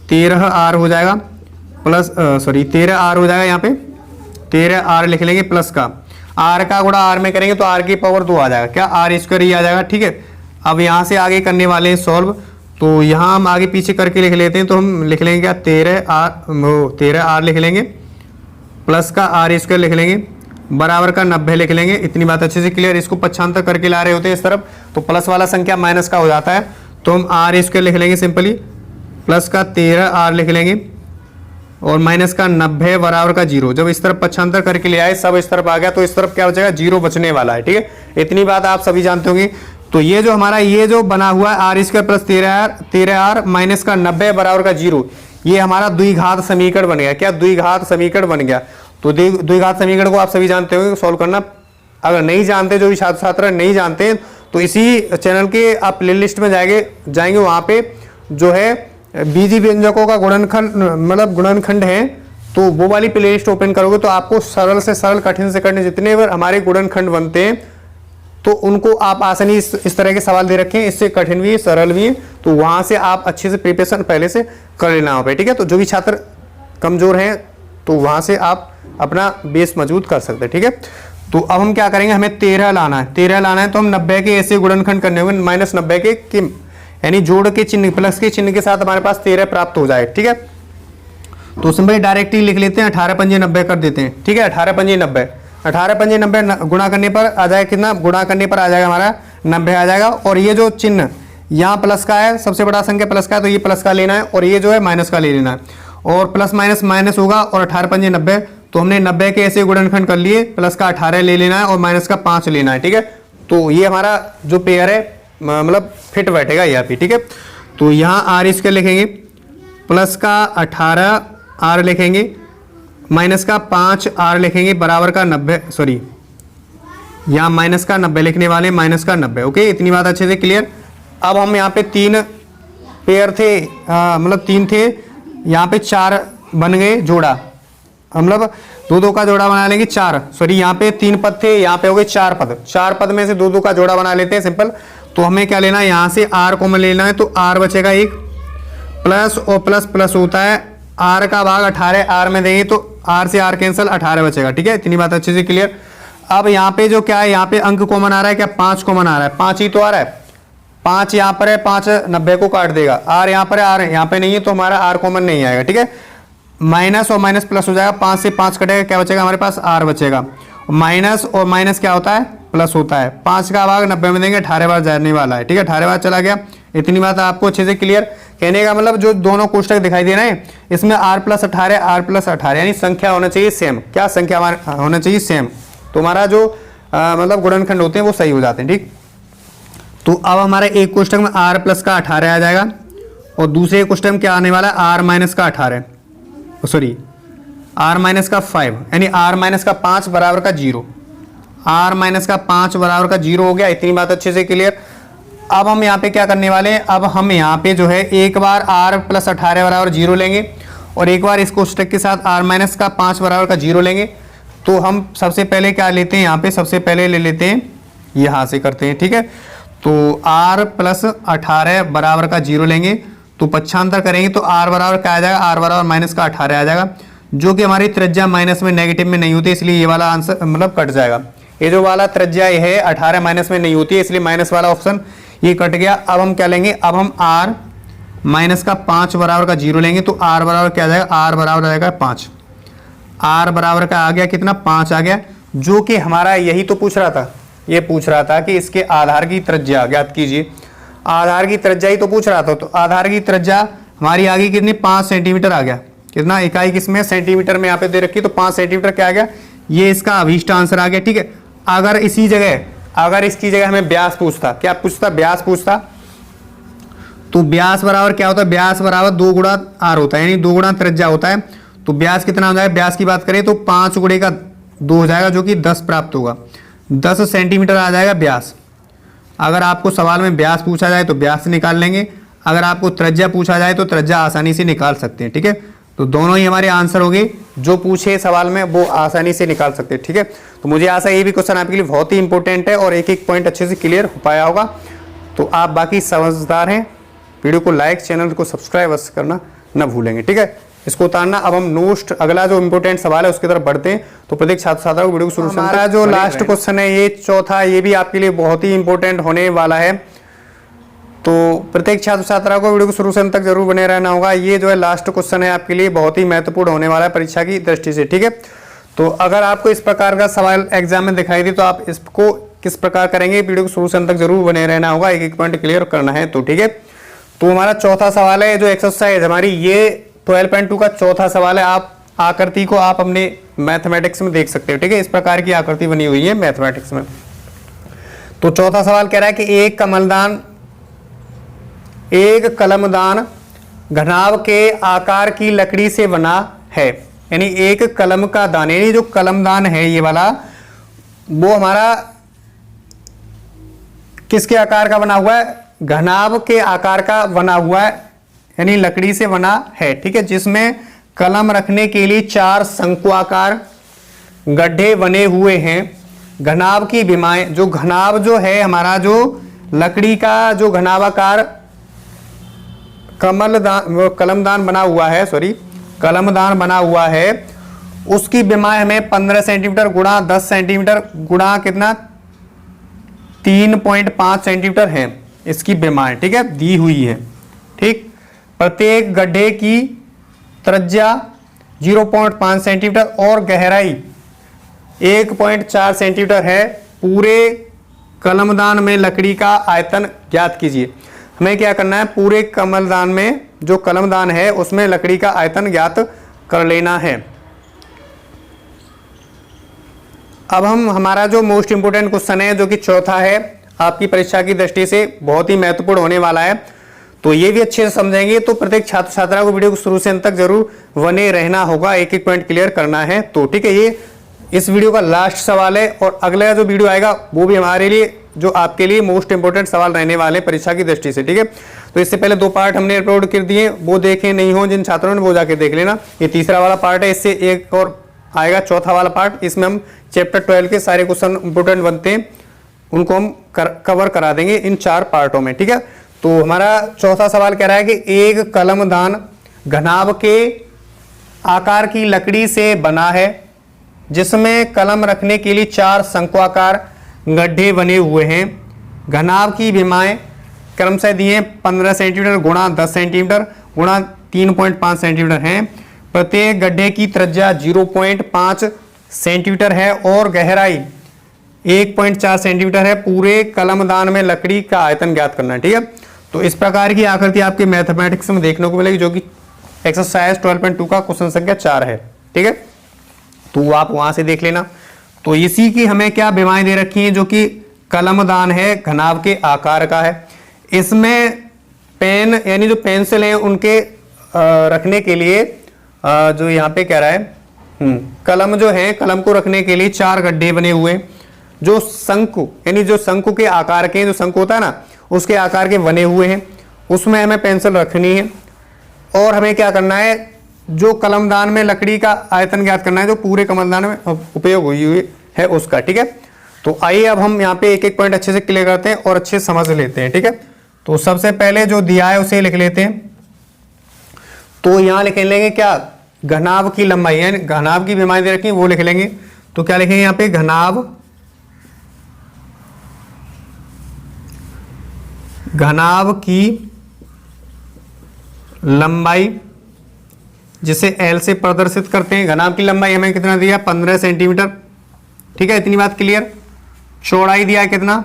13 आर हो जाएगा, प्लस सॉरी 13 आर हो जाएगा, यहाँ पे 13 आर लिख लेंगे, प्लस का आर का गुणा आर में करेंगे तो आर की पावर 2 आ जाएगा, क्या, आर स्क्वायर ही आ जाएगा, ठीक है। अब यहाँ से आगे करने वाले हैं सॉल्व, तो यहाँ हम आगे पीछे करके लिख लेते हैं, तो हम लिख लेंगे क्या, 13 आर लिख लेंगे, प्लस का आर स्क्वायर लिख लेंगे, बराबर का 90 लिख लेंगे। इतनी बात अच्छे से क्लियर। इसको पक्षांतर करके ला रहे होते हैं इस तरफ, तो प्लस वाला संख्या माइनस का हो जाता है, तो हम आर स्क्वायर लिख लेंगे सिंपली, प्लस का 13 आर लिख लेंगे और माइनस का 90 बराबर का 0। जब इस तरफ पक्षांतर करके ले आए, सब इस तरफ आ गया, तो इस तरफ क्या बचेगा, 0 बचने वाला है, ठीक है। इतनी बात आप सभी जानते होंगे। तो ये जो हमारा ये जो बना हुआ है R square plus 13 R minus का 90 बराबर का 0, ये हमारा द्विघात समीकरण बन गया, क्या, द्विघात समीकरण बन गया। तो द्विघात समीकरण को आप सभी जानते होंगे, सॉल्व करना। अगर नहीं जानते, जो भी छात्र छात्रा नहीं जानते, तो इसी चैनल के आप प्ले लिस्ट में जाएंगे वहाँ पे जो है बीजी व्यंजकों का गुणनखंड, मतलब गुणनखंड है, तो वो वाली प्ले लिस्ट ओपन करोगे तो आपको सरल से सरल, कठिन से कठिन जितने बार हमारे गुणनखंड बनते हैं, तो उनको आप आसानी इस तरह के सवाल दे रखे हैं, इससे कठिन भी है, सरल भी है, तो वहाँ से आप अच्छे से प्रिपरेशन पहले से कर लेना होगा, ठीक है। तो जो भी छात्र कमज़ोर हैं तो वहाँ से आप अपना बेस मजबूत कर सकते हैं। ठीक है, तो अब हम क्या करेंगे, हमें 13 लाना है। 13 लाना है तो हम 90 के ऐसे गुणनखंड करने होंगे, -90 के यानी जोड़ के चिन्ह, प्लस के चिन्ह के साथ हमारे पास 13 प्राप्त हो जाए। ठीक है, तो उसमें भाई डायरेक्ट ही लिख लेते हैं, 18 पंजे 90 कर देते हैं। ठीक है, 18 पंजे 90, 18 पंजे 90 गुणा करने पर आ जाएगा कितना, गुणा करने पर आ जाएगा हमारा 90 आ जाएगा। और ये जो चिन्ह यहाँ प्लस का है, सबसे बड़ा संख्या प्लस का है तो ये प्लस का लेना है, और ये जो है माइनस का ले लेना है, और प्लस माइनस माइनस होगा। और 18 पंजे 90, तो हमने 90 के ऐसे गुणनखंड कर लिए, प्लस का 18 ले लेना है और माइनस का 5 लेना है। ठीक है, तो ये हमारा जो पेयर है मतलब फिट बैठेगा यहाँ पे। ठीक है, तो यहाँ आर इसके लिखेंगे, प्लस का 18 आर लिखेंगे, माइनस का 5 आर लिखेंगे, बराबर का 90, सॉरी यहाँ माइनस का 90 लिखने वाले, माइनस का 90। ओके, इतनी बात अच्छे से क्लियर। अब हम यहाँ पे 3 पेयर थे, मतलब 3 थे, यहाँ पे 4 बन गए जोड़ा, मतलब 2-2 का जोड़ा बना लेंगे 4, सॉरी यहाँ पे 3 पद थे, यहाँ पे हो गए 4 पद, 4 पद में से 2-2 का जोड़ा बना लेते हैं सिंपल। तो हमें क्या लेना है, यहाँ से आर कॉमन लेना है, तो आर बचेगा 1, प्लस और प्लस प्लस होता है, आर का भाग 18 आर में देंगे तो आर से आर कैंसिल, 18 बचेगा। ठीक है, इतनी बात अच्छे से क्लियर। अब यहाँ पे जो क्या है, यहाँ पे अंक कॉमन आ रहा है क्या, 5 कॉमन आ रहा है, 5 ही तो आ रहा है, 5 यहाँ पर है, 5 90 को काट देगा, आर यहाँ पर है, आर यहाँ पे नहीं है तो हमारा आर कॉमन नहीं आएगा। ठीक है, माइनस और माइनस प्लस हो जाएगा, 5 से 5 कटेगा, क्या बचेगा हमारे पास, आर बचेगा। माइनस और माइनस क्या होता है, प्लस होता है, 5 का भाग 90 में देंगे, 18 बार जाने वाला है। ठीक है, 18 बार चला गया। इतनी बात आपको अच्छे से क्लियर। कहने का मतलब जो दोनों कोष्टक दिखाई दे रहे हैं इसमें r + 18 r + 18 यानी संख्या होना चाहिए सेम, क्या संख्या हमारा होना चाहिए सेम, तो हमारा जो मतलब गुणनखंड होते हैं वो सही हो जाते हैं। ठीक, तो अब हमारे एक कोष्टक में r + का 18 आ जाएगा, और दूसरे कोष्टक में क्या आने वाला है, r - का 18, सॉरी r - का 5, यानी r - का 5 बराबर का 0, r - का 5 बराबर का 0 हो गया। इतनी बात अच्छे से क्लियर। अब हम यहाँ पे क्या करने वाले हैं, अब हम यहाँ पे जो है एक बार r + 18 बराबर 0 लेंगे, और एक बार इस कोष्टक के साथ r - का 5 बराबर का 0 लेंगे। तो हम सबसे पहले क्या लेते हैं, यहाँ पे सबसे पहले ले लेते हैं, यहाँ से करते हैं। ठीक है, तो r + 18 बराबर का 0 लेंगे, तो पक्षांतर करेंगे तो r बराबर क्या आ जाएगा, r बराबर -18 आ जाएगा, जो कि हमारी त्रिज्या माइनस में नेगेटिव में नहीं होती, इसलिए ये वाला आंसर मतलब कट जाएगा। ये जो वाला त्रिज्या है 18 माइनस में नहीं होती है, इसलिए माइनस वाला ऑप्शन ये कट गया। अब हम क्या लेंगे, अब हम r - का 5 बराबर का 0 लेंगे, तो r बराबर क्या आ जाएगा, r बराबर आ जाएगा 5, r बराबर का आ गया कितना, 5 आ गया, जो कि हमारा यही तो पूछ रहा था, ये पूछ रहा था कि इसके आधार की त्रिज्या ज्ञात कीजिए, आधार की त्रिज्या ही तो पूछ रहा था। तो आधार की त्रिज्या हमारी आ गई कितनी, 5 सेंटीमीटर आ गया, कितना इकाई किसमें, सेंटीमीटर में यहाँ पे दे रखी, तो 5 सेंटीमीटर क्या आ गया, ये इसका अभीष्ट आंसर आ गया। ठीक है, अगर इसी जगह, अगर इसकी जगह हमें व्यास पूछता, क्या पूछता, व्यास पूछता, तो व्यास बराबर क्या होता है, व्यास बराबर 2 गुणा r होता है, यानी 2 गुणा त्रिज्या होता है। तो व्यास कितना हो जाएगा, व्यास की बात करें तो 5 गुणे का 2 हो जाएगा, जो कि 10 प्राप्त होगा, 10 सेंटीमीटर आ जाएगा व्यास। अगर आपको सवाल में व्यास पूछा जाए तो व्यास निकाल लेंगे, अगर आपको त्रिज्या पूछा जाए तो त्रिज्या आसानी से निकाल सकते हैं। ठीक है, तो दोनों ही हमारे आंसर हो गए, जो पूछे सवाल में वो आसानी से निकाल सकते हैं। ठीक है, तो मुझे आशा ये भी क्वेश्चन आपके लिए बहुत ही इंपॉर्टेंट है और एक एक पॉइंट अच्छे से क्लियर हो पाया होगा। तो आप बाकी समझदार हैं, वीडियो को लाइक, चैनल को सब्सक्राइब करना न भूलेंगे। ठीक है, इसको उतारना। अब हम नोस्ट अगला जो इंपॉर्टेंट सवाल है उसकी तरफ बढ़ते हैं। तो प्रत्येक छात्र छात्रा को वीडियो को शुरू से हमारा जो लास्ट क्वेश्चन है ये चौथा, ये भी आपके लिए बहुत ही इंपॉर्टेंट होने वाला है। तो प्रत्येक छात्र छात्रा को वीडियो को शुरू से अंत तक जरूर बने रहना होगा। ये जो है लास्ट क्वेश्चन है आपके लिए बहुत ही महत्वपूर्ण होने वाला है परीक्षा की दृष्टि से। ठीक है, तो अगर आपको इस प्रकार का सवाल एग्जाम में दिखाई दे तो आप इसको किस प्रकार करेंगे, वीडियो को शुरू से अंत तक जरूर बने रहना होगा, एक एक पॉइंट क्लियर करना है। तो ठीक है, तो हमारा चौथा सवाल है जो एक्सरसाइज हमारी ये 12.2 का चौथा सवाल है। आप आकृति को आप अपने मैथमेटिक्स में देख सकते हो। ठीक है, इस प्रकार की आकृति बनी हुई है मैथमेटिक्स में। तो चौथा सवाल कह रहा है कि एक कलमदान घनाभ के आकार की लकड़ी से बना है, यानी एक कलम का दान, यानी जो कलमदान है ये वाला वो हमारा किसके आकार का बना हुआ है, घनाभ के आकार का बना हुआ है, यानी लकड़ी से बना है। ठीक है, जिसमें कलम रखने के लिए 4 शंकुआकार गड्ढे बने हुए हैं। घनाभ की विमाएं, जो घनाभ जो है हमारा जो लकड़ी का जो घनाभाकार कलमदान बना हुआ है, कलमदान बना हुआ है उसकी विमाएं हमें 15 सेंटीमीटर गुणा 10 सेंटीमीटर गुणा कितना 3.5 सेंटीमीटर है इसकी विमाएं, ठीक है, दी हुई है। ठीक, प्रत्येक गड्ढे की त्रिज्या 0.5 सेंटीमीटर और गहराई 1.4 सेंटीमीटर है। पूरे कलमदान में लकड़ी का आयतन ज्ञात कीजिए। हमें क्या करना है, पूरे कलमदान में जो कलमदान है उसमें लकड़ी का आयतन ज्ञात कर लेना है। अब हम हमारा जो मोस्ट इंपोर्टेंट क्वेश्चन है जो कि चौथा है, आपकी परीक्षा की दृष्टि से बहुत ही महत्वपूर्ण होने वाला है, तो ये भी अच्छे से समझेंगे। तो प्रत्येक छात्र छात्रा को वीडियो को शुरू से अंत तक जरूर बने रहना होगा, एक एक पॉइंट क्लियर करना है। तो ठीक है, ये इस वीडियो का लास्ट सवाल है और अगला जो वीडियो आएगा वो भी हमारे लिए जो आपके लिए मोस्ट इंपोर्टेंट सवाल रहने वाले परीक्षा की दृष्टि से। ठीक है, तो इससे पहले 2 पार्ट हमने अपलोड कर दिए, वो देखे नहीं हो जिन छात्रों ने वो जाके देख लेना। ये तीसरा वाला पार्ट है, इससे एक और आएगा चौथा वाला पार्ट। इसमें हम चैप्टर 12 के सारे क्वेश्चन इंपोर्टेंट बनते हैं उनको हम कवर करा देंगे इन 4 पार्टों में। ठीक है, तो हमारा चौथा सवाल कह रहा है कि एक कलमदान घनाभ के आकार की लकड़ी से बना है जिसमें कलम रखने के लिए 4 शंक्वाकार गड्ढे बने हुए हैं। घनाभ की विमाएं क्रमशः दिए 15 सेंटीमीटर गुणा 10 सेंटीमीटर गुणा 3.5 सेंटीमीटर हैं। प्रत्येक गड्ढे की त्रिज्या 0.5 सेंटीमीटर है और गहराई 1.4 सेंटीमीटर है। पूरे कलमदान में लकड़ी का आयतन ज्ञात करना है। ठीक है, तो इस प्रकार की आकृति आपके मैथमेटिक्स में देखने को मिलेगी जो कि एक्सरसाइज 12.2 का क्वेश्चन संख्या 4 है। ठीक है, तो आप वहां से देख लेना। तो इसी की हमें क्या विमाएं दे रखी हैं जो कि कलमदान है, घनाभ के आकार का है। इसमें पेन यानी जो पेंसिल है उनके रखने के लिए जो यहाँ पे कह रहा है कलम जो है, कलम को रखने के लिए 4 गड्ढे बने हुए जो शंकु यानी जो शंकु के आकार के, जो शंकु होता है ना उसके आकार के बने हुए हैं, उसमें हमें पेंसिल रखनी है। और हमें क्या करना है, जो कलमदान में लकड़ी का आयतन ज्ञात करना है जो पूरे कलमदान में उपयोग हुई है उसका। ठीक है, तो आइए अब हम यहाँ पे एक एक पॉइंट अच्छे से क्लियर करते हैं और अच्छे से समझ लेते हैं। ठीक है, तो सबसे पहले जो दिया है उसे लिख लेते हैं। तो यहाँ लिख लेंगे क्या, घनाभ की लंबाई यानी घनाभ की विमाएं दे रखी वो लिख लेंगे। तो क्या लिखेंगे यहाँ पे, घनाभ की लंबाई जिसे L से प्रदर्शित करते हैं। घनाभ की लंबाई हमें कितना दिया, 15 सेंटीमीटर। ठीक है, इतनी बात क्लियर। चौड़ाई दिया है कितना,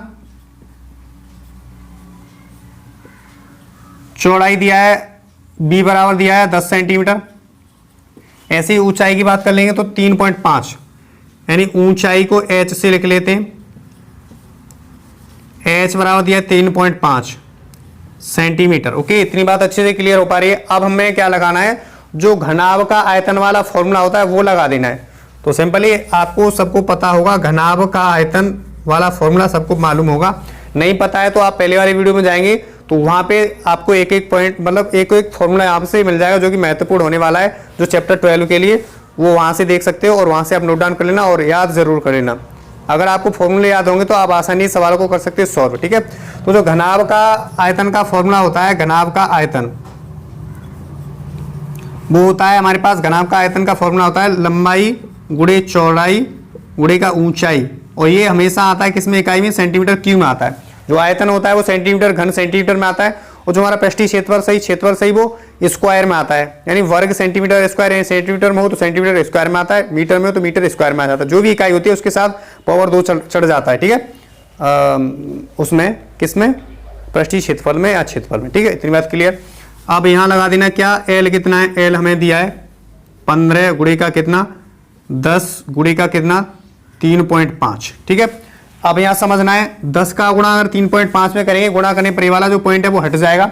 चौड़ाई दिया है B बराबर दिया है 10 सेंटीमीटर। ऐसी ऊंचाई की बात कर लेंगे तो 3.5 यानी ऊंचाई को H से लिख लेते हैं। H बराबर दिया है 3.5 सेंटीमीटर। ओके, इतनी बात अच्छे से क्लियर हो पा रही है। अब हमें क्या लगाना है, जो घनाभ का आयतन वाला फॉर्मूला होता है वो लगा देना है। तो सिंपली आपको सबको पता होगा, घनाभ का आयतन वाला फॉर्मूला सबको मालूम होगा। नहीं पता है तो आप पहले वाली वीडियो में जाएंगे तो वहां पे आपको एक एक पॉइंट मतलब एक एक फॉर्मूला यहाँ से मिल जाएगा जो कि महत्वपूर्ण होने वाला है जो चैप्टर 12 के लिए, वो वहां से देख सकते हो और वहां से आप नोट डाउन कर लेना और याद जरूर कर लेना। अगर आपको फॉर्मूले याद होंगे तो आप आसानी से सवालों को कर सकते हैं सॉल्व। ठीक है, तो जो घनाभ का आयतन का फॉर्मूला होता है, घनाभ का आयतन वो होता है हमारे पास, घनाभ का आयतन का फॉर्मूला होता है लंबाई गुणे चौड़ाई गुणे का ऊंचाई, और ये हमेशा आता है किसमें, इकाई में, सेंटीमीटर क्यूब में आता है। जो आयतन होता है वो सेंटीमीटर घन सेंटीमीटर में आता है, और जो हमारा पृष्ठीय क्षेत्रफल सही वो स्क्वायर में आता है। यानी वर्ग सेंटीमीटर स्क्वायर, सेंटीमीटर में हो तो सेंटीमीटर स्क्वायर में आता है, मीटर में हो तो मीटर स्क्वायर में आ जाता है। जो भी इकाई होती है उसके साथ पावर 2 चढ़ जाता है। ठीक है, उसमें किसमें, पृष्ठीय क्षेत्रफल में या क्षेत्रफल में। ठीक है, इतनी बात क्लियर। अब यहाँ लगा देना क्या, एल कितना है, एल हमें दिया है 15 गुणे का कितना 10 गुणे का कितना 3.5। ठीक है, अब यहाँ समझना है 10 का गुणा अगर 3.5 में करेंगे, गुणा करने पर ये वाला जो पॉइंट है वो हट जाएगा।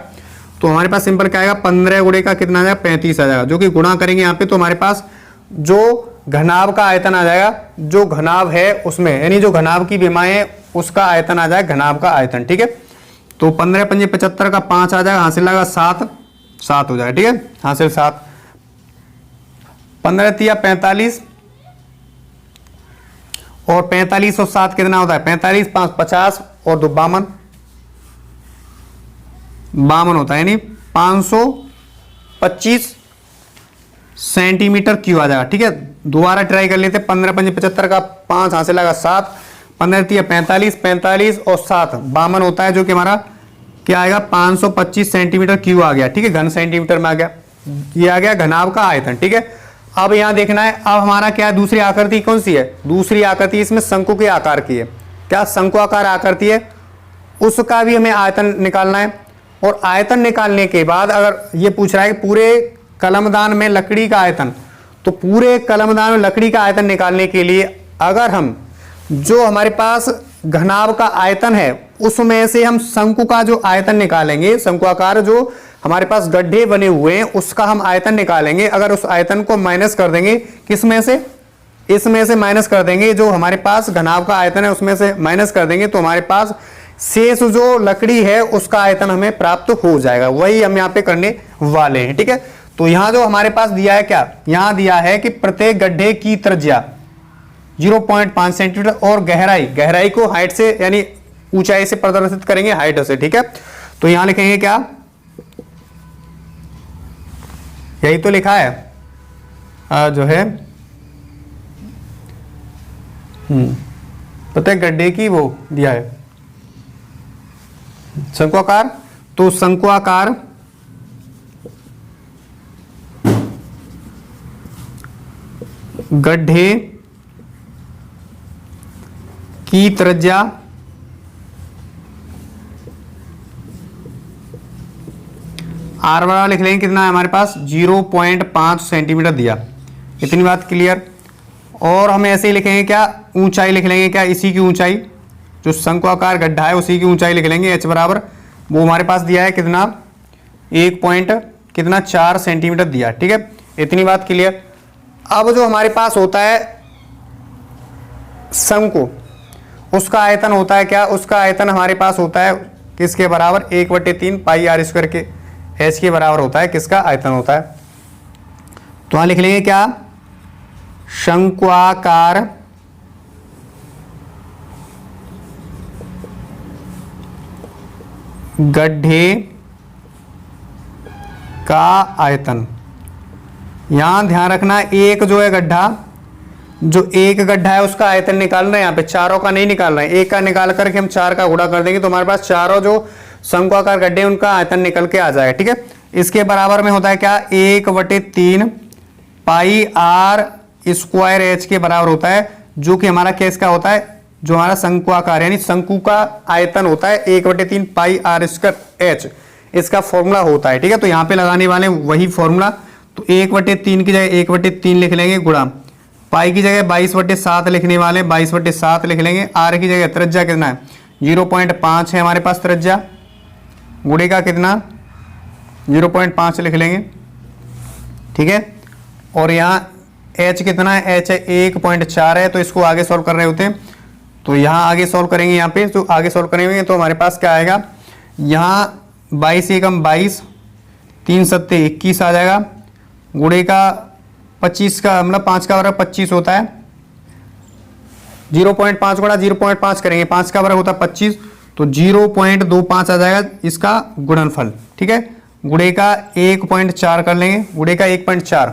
तो हमारे पास सिंपल क्या आएगा, 15 गुणे का कितना आ जाएगा 35 आ जाएगा, जो कि गुणा करेंगे यहाँ पे तो हमारे पास जो घनाभ का आयतन आ जाएगा, जो घनाभ है उसमें यानी जो घनाभ की विमाएं है उसका आयतन आ जाएगा, घनाभ का आयतन। ठीक है, तो 15 पंजे 75 का 5 आ जाएगा, हासिल लगा 7 हो जाएगा। ठीक है, हासिल 7, 15 तिया 45 और 45 और 7 कितना होता है 45, 5 50 और 2 52 होता है, यानी 525 सेंटीमीटर क्यूब आ जाएगा। ठीक है, दोबारा ट्राई कर लेते। 15 पंजे 75 का 5 हाथ से लगा 7, 15 3 45, 45 और 7 52 होता है, जो कि हमारा क्या आएगा 525 सेंटीमीटर क्यूब आ गया। ठीक है, घन सेंटीमीटर में आ गया। ये आ गया घनाभ का आयतन। ठीक है, अब यहां देखना है, अब हमारा क्या है, दूसरी आकृति कौन सी है, दूसरी आकृति इसमें शंकु के आकार की है। क्या शंकु आकार आकृति है, उसका भी हमें आयतन निकालना है। और आयतन निकालने के बाद अगर ये पूछ रहा है कि पूरे कलमदान में लकड़ी का आयतन, तो पूरे कलमदान में लकड़ी का आयतन निकालने के लिए अगर हम जो हमारे पास घनाभ का आयतन है उसमें से हम शंकु का जो आयतन निकालेंगे, शंकुआकार जो हमारे पास गड्ढे बने हुए हैं उसका हम आयतन निकालेंगे। अगर उस आयतन को माइनस कर देंगे, किसमें से, इसमें से माइनस कर देंगे, जो हमारे पास घनाभ का आयतन है उसमें से माइनस कर देंगे, तो हमारे पास शेष जो लकड़ी है उसका आयतन हमें प्राप्त हो जाएगा। वही हम यहाँ पे करने वाले हैं। ठीक है, तो यहां जो हमारे पास दिया है, क्या यहां दिया है कि प्रत्येक गड्ढे की त्रिज्या 0.5 सेंटीमीटर और गहराई को हाइट से यानी ऊंचाई से प्रदर्शित करेंगे, हाइट से। ठीक है, तो यहां लिखेंगे क्या, यही तो लिखा है जो है प्रत्येक गड्ढे की वो दिया है शंकुआकार। तो शंकुआकार गड्ढे की त्रिज्या आर बराबर लिख लेंगे, कितना है हमारे पास 0.5 सेंटीमीटर दिया। इतनी बात क्लियर। और हम ऐसे ही लिखेंगे क्या, ऊंचाई लिख लेंगे, क्या इसी की ऊंचाई, जो शंकुआकार गड्ढा है उसी की ऊंचाई लिख लेंगे, h बराबर वो हमारे पास दिया है कितना 1.4 सेंटीमीटर दिया। ठीक है, इतनी बात क्लियर। अब जो हमारे पास होता है शंकु, उसका आयतन होता है क्या, उसका आयतन हमारे पास होता है किसके बराबर 1/3 पाई आर स्क्वायर के एच के बराबर होता है, किसका आयतन होता है। तो यहां लिख लेंगे क्या, शंक्वाकार गड्ढे का आयतन। यहां ध्यान रखना, एक जो है गड्ढा, जो एक गड्ढा है उसका आयतन निकालना है, यहाँ पे चारों का नहीं निकालना है, एक का निकाल करके हम 4 का गुणा कर देंगे तो हमारे पास चारों जो शंक्वाकार गड्ढे उनका आयतन निकल के आ जाएगा। ठीक है, इसके बराबर में होता है क्या 1/3 पाई आर स्क्वायर एच के बराबर होता है, जो कि हमारा क्या इसका होता है, जो हमारा शंक्वाकार यानी शंकु का आयतन होता है 1/3 पाई आर स्क्वायर एच, इसका फॉर्मूला होता है। ठीक है, तो यहाँ पे लगाने वाले वही फॉर्मूला, तो 1/3 की जगह 1/3 लिख लेंगे, गुणा पाई की जगह 22/7 लिखने वाले 22/7 लिख लेंगे। आर की जगह त्रिज्या कितना है 0.5 है हमारे पास त्रिज्या, गुणे का कितना 0.5 लिख लेंगे। ठीक है, और यहाँ h कितना है, h है 1.4 है, तो इसको आगे सॉल्व कर रहे होते हैं, तो यहाँ आगे सॉल्व करेंगे, यहाँ पे तो आगे सॉल्व करेंगे तो हमारे पास क्या आएगा, यहाँ 22 एकम 22, 3 सत्ते 21 आ जाएगा, गुणे का 25 का मतलब 5 का वर्ग 25 होता है, 0.5 गुणा 0.5 करेंगे, 5 का वर्ग होता है 25, तो 0.25 आ जाएगा इसका गुणनफल। ठीक है, गुणे का 1.4 कर लेंगे, गुणे का 1.4,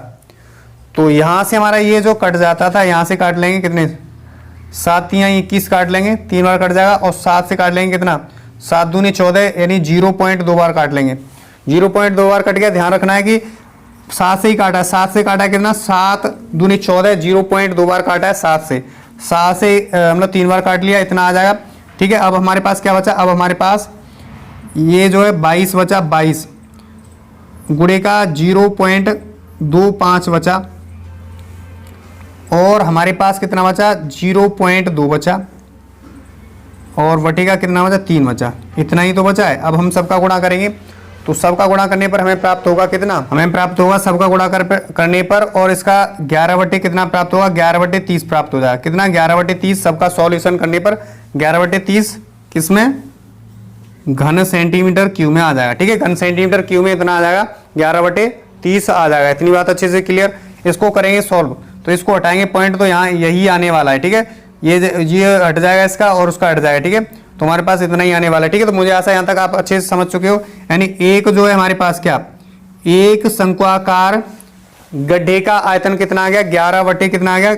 तो यहां से हमारा ये जो कट जाता था यहां से काट लेंगे कितने 7 या 21 काट लेंगे, 3 बार कट जाएगा, और 7 से काट लेंगे कितना 7 दूनी 14 यानी 0.2 बार काट लेंगे, 0.2 बार कट गया। ध्यान रखना है कि 7 से ही काटा है, 7 से काटा है कितना 7 दूनी 14, 0.2 बार काटा है 7 से मतलब 3 बार काट लिया, इतना आ जाएगा। ठीक है, अब हमारे पास क्या बचा, अब हमारे पास ये जो है 22 बचा, 22 गुणे का 0.25 बचा, और हमारे पास कितना बचा 0.2 बचा, और बटे का कितना बचा 3 बचा, इतना ही तो बचा है। अब हम सबका गुणा करेंगे, तो सबका गुणा करने पर हमें प्राप्त होगा कितना, हमें प्राप्त होगा सबका गुणा करने पर, और इसका 11 कितना प्राप्त होगा 11/30 प्राप्त हो जाएगा, कितना 11/30, सबका सॉल्यूशन करने पर 11/30 किसमें घन सेंटीमीटर क्यूब में आ जाएगा। ठीक है, घन सेंटीमीटर क्यूब में इतना आ जाएगा 11/30 आ जाएगा। इतनी बात अच्छे से क्लियर। इसको करेंगे सॉल्व, तो इसको हटाएंगे पॉइंट, तो यहाँ यही आने वाला है। ठीक है, ये हट जाएगा इसका और उसका हट जाएगा। ठीक है, तो हमारे पास इतना ही आने वाला है। ठीक है, तो मुझे आशा यहाँ तक आप अच्छे से समझ चुके हो। यानी एक जो है हमारे पास क्या, एक शंक्वाकार गड्ढे का आयतन कितना आ गया, 11 बटे कितना आ गया,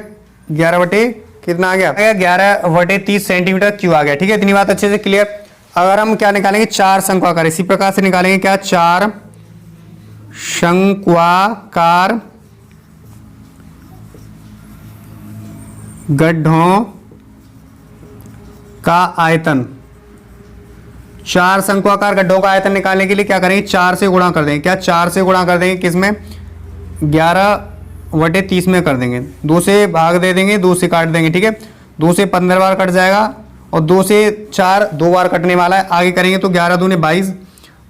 11 बटे कितना आ गया, 11 बटे 30 सेंटीमीटर क्यूब आ गया। ठीक है, इतनी बात अच्छे से क्लियर। अगर हम क्या निकालेंगे, 4 शंक्वाकार, इसी प्रकार से निकालेंगे क्या, 4 शंक्वाकार गड्ढों का आयतन। 4 शंक्वाकार गड्ढों का आयतन निकालने के लिए क्या करेंगे, 4 से गुणा कर देंगे। क्या 4 से गुणा कर देंगे, किसमें, 11/30 में कर देंगे। 2 से भाग दे देंगे, 2 से काट देंगे। ठीक है, 2 से 15 बार कट जाएगा और 2 से 4 2 बार कटने वाला है। आगे करेंगे तो 11 दूने 22,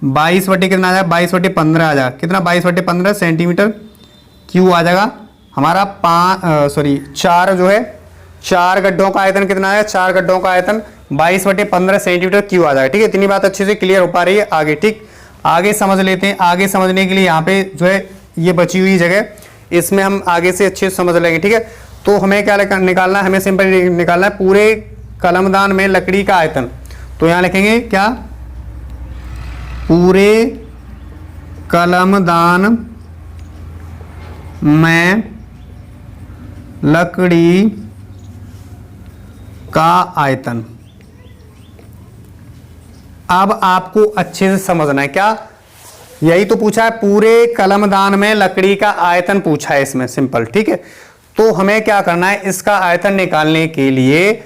22 बटे कितना आ जाएगा, 22 बटे 15 आ जाएगा। कितना, 22 बटे 15 सेंटीमीटर क्यूब आ जाएगा हमारा। 4 जो है, 4 गड्ढों का आयतन कितना है, 4 गड्ढों का आयतन 22 बटे 15 सेंटीमीटर क्यूब आ जाएगा। ठीक है, इतनी बात अच्छे से क्लियर हो पा रही है। आगे ठीक, आगे समझ लेते हैं। आगे समझने के लिए यहाँ पे जो है ये बची हुई जगह, इसमें हम आगे से अच्छे से समझ लेंगे। ठीक है, तो हमें क्या निकालना है, हमें सिंपल निकालना है पूरे कलमदान में लकड़ी का आयतन। तो यहाँ लिखेंगे क्या, पूरे कलमदान में लकड़ी का आयतन। अब आपको अच्छे से समझना है, क्या यही तो पूछा है, पूरे कलमदान में लकड़ी का आयतन पूछा है इसमें, सिंपल। ठीक है, तो हमें क्या करना है, इसका आयतन निकालने के लिए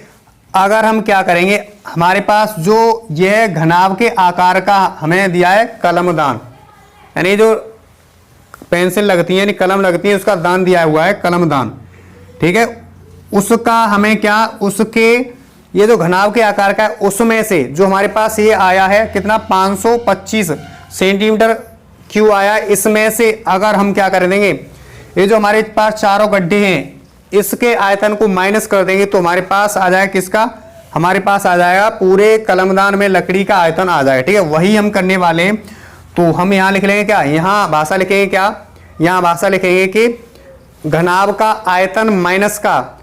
अगर हम क्या करेंगे, हमारे पास जो यह घनाभ के आकार का हमें दिया है कलमदान, यानी जो पेंसिल लगती है यानी कलम लगती है, उसका दान दिया हुआ है कलमदान। ठीक है, उसका हमें क्या, उसके ये जो घनाभ के आकार का है उसमें से जो हमारे पास ये आया है कितना, 525 सेंटीमीटर क्यूब आया। इसमें से अगर हम क्या कर देंगे, ये जो हमारे पास चारों गड्ढे हैं इसके आयतन को माइनस कर देंगे तो हमारे पास आ जाएगा किसका, हमारे पास आ जाएगा पूरे कलमदान में लकड़ी का आयतन आ जाएगा। ठीक है, वही हम करने वाले हैं। तो हम यहाँ लिख लेंगे क्या, यहाँ भाषा लिखेंगे क्या, यहाँ भाषा लिखेंगे कि घनाभ का आयतन माइनस का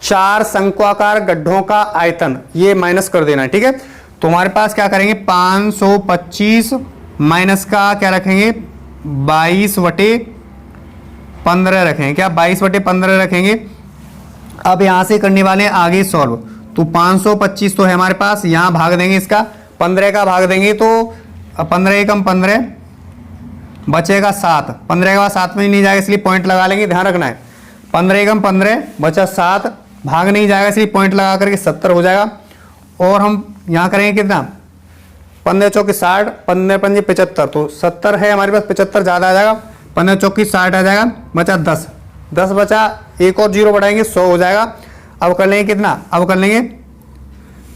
4 शंक्वाकार गड्ढों का आयतन, ये माइनस कर देना है। ठीक है, तो हमारे पास क्या करेंगे, 525 माइनस का क्या रखेंगे, 22/15 रखेंगे। क्या 22/15 रखेंगे। अब यहां से करने वाले हैं आगे सॉल्व। तो 525 तो है हमारे पास, यहां भाग देंगे इसका, 15 का भाग देंगे तो 15 एकम 15 बचेगा 7, 15 के बाद 7 में नहीं जाएगा इसलिए पॉइंट लगा लेंगे, ध्यान रखना है। 15 एकम 15 बचा 7, भाग नहीं जाएगा इसलिए पॉइंट लगा करके 70 हो जाएगा। और हम यहाँ करेंगे कितना, 15 चौकी 60, 15 पंजे 75, तो 70 है हमारे पास, 75 ज़्यादा आ जाएगा, 15 चौकी 60 आ जाएगा, बचा 10, 10 बचा, एक और 0 बढ़ाएंगे 100 हो जाएगा। अब कर लेंगे कितना, अब कर लेंगे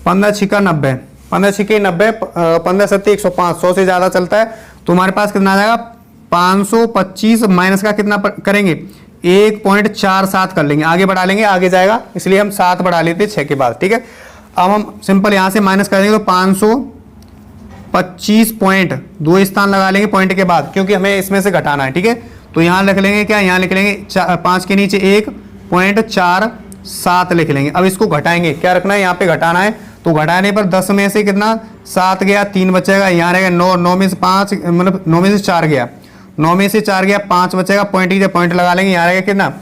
15 छिका 90, 15 छिके 90, 15 सत्ते 105, 100 से ज़्यादा चलता है। तो हमारे पास कितना आ जाएगा, 525 माइनस का कितना करेंगे, 1.47 कर लेंगे, आगे बढ़ा लेंगे, आगे जाएगा इसलिए हम 7 बढ़ा लेते 6 के बाद। ठीक है, अब हम सिंपल यहाँ से माइनस कर देंगे तो 525 पॉइंट, 2 स्थान लगा लेंगे पॉइंट के बाद क्योंकि हमें इसमें से घटाना है। ठीक है, तो यहाँ लिख लेंगे क्या, यहाँ लिख लेंगे 5 के नीचे 1.47 लिख लेंगे। अब इसको घटाएंगे, क्या रखना है, यहाँ पे घटाना है। तो घटाने पर 10 में से कितना 7 गया, 3 बचेगा, यहाँ रहेगा 9, 9 में से 5 मतलब 9 में से 4 गया, 9 में से 4 गया, 5 बचेगा, पॉइंट लगा लेंगे, यहाँ रहेगा कितना,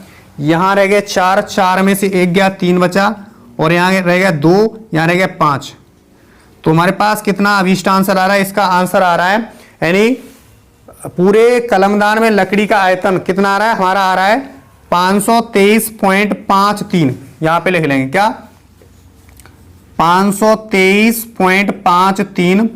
यहाँ रह गया 4, 4 में से 1 गया, 3 बचा और यहाँ रह गया 2, यहाँ रह गया 5। तो हमारे पास कितना अभिष्ट आंसर आ रहा है, इसका आंसर आ रहा है यानी पूरे कलमदान में लकड़ी का आयतन कितना आ रहा है, हमारा आ रहा है 523.53। यहाँ पे लिख लेंगे क्या, 523.53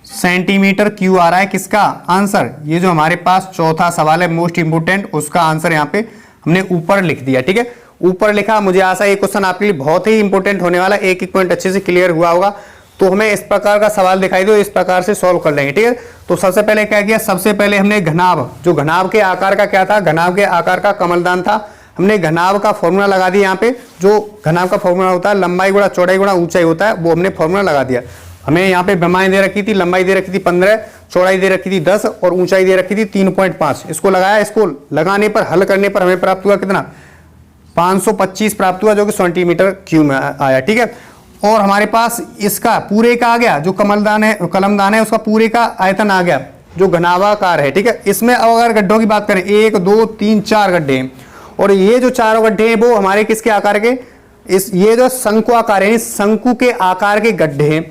सेंटीमीटर क्यूब आ रहा है किसका आंसर। ये जो हमारे पास चौथा सवाल है मोस्ट इंपोर्टेंट, उसका आंसर यहाँ पे हमने ऊपर लिख दिया। ठीक है, ऊपर लिखा, मुझे आशा है ये क्वेश्चन आपके लिए बहुत ही इंपॉर्टेंट होने वाला है, एक एक पॉइंट अच्छे से क्लियर हुआ होगा। तो हमें इस प्रकार का सवाल दिखाई दो, इस प्रकार से सॉल्व कर लेंगे। ठीक है, तो सबसे पहले क्या किया, सबसे पहले हमने घनाभ, जो घनाभ के आकार का क्या था, घनाभ के आकार का कमलदान था, हमने घनाभ का फॉर्मूला लगा दिया। यहाँ पे जो घनाभ का फॉर्मूला होता है लंबाई गुणा चौड़ाई गुणा ऊंचाई होता है, वो हमने फॉर्मूला लगा दिया। हमें यहाँ पे लंबाई दे रखी थी, लंबाई दे रखी थी 15, चौड़ाई दे रखी थी 10 और ऊंचाई दे रखी थी 3.5। इसको लगाया, इसको लगाने पर हल करने पर हमें प्राप्त हुआ कितना, 525 प्राप्त हुआ, जो कि सेंटीमीटर क्यूब में आया। ठीक है, और हमारे पास इसका पूरे का आ गया, जो कलमदान है उसका पूरे का आयतन आ गया जो घनाभाकार है, ठीक है। इसमें अब अगर गड्ढों की बात करें 1 2 3 4 गड्ढे हैं और ये जो चारों गड्ढे हैं वो हमारे किसके आकार के, ये जो शंकु आकार है, शंकु के आकार के गड्ढे हैं।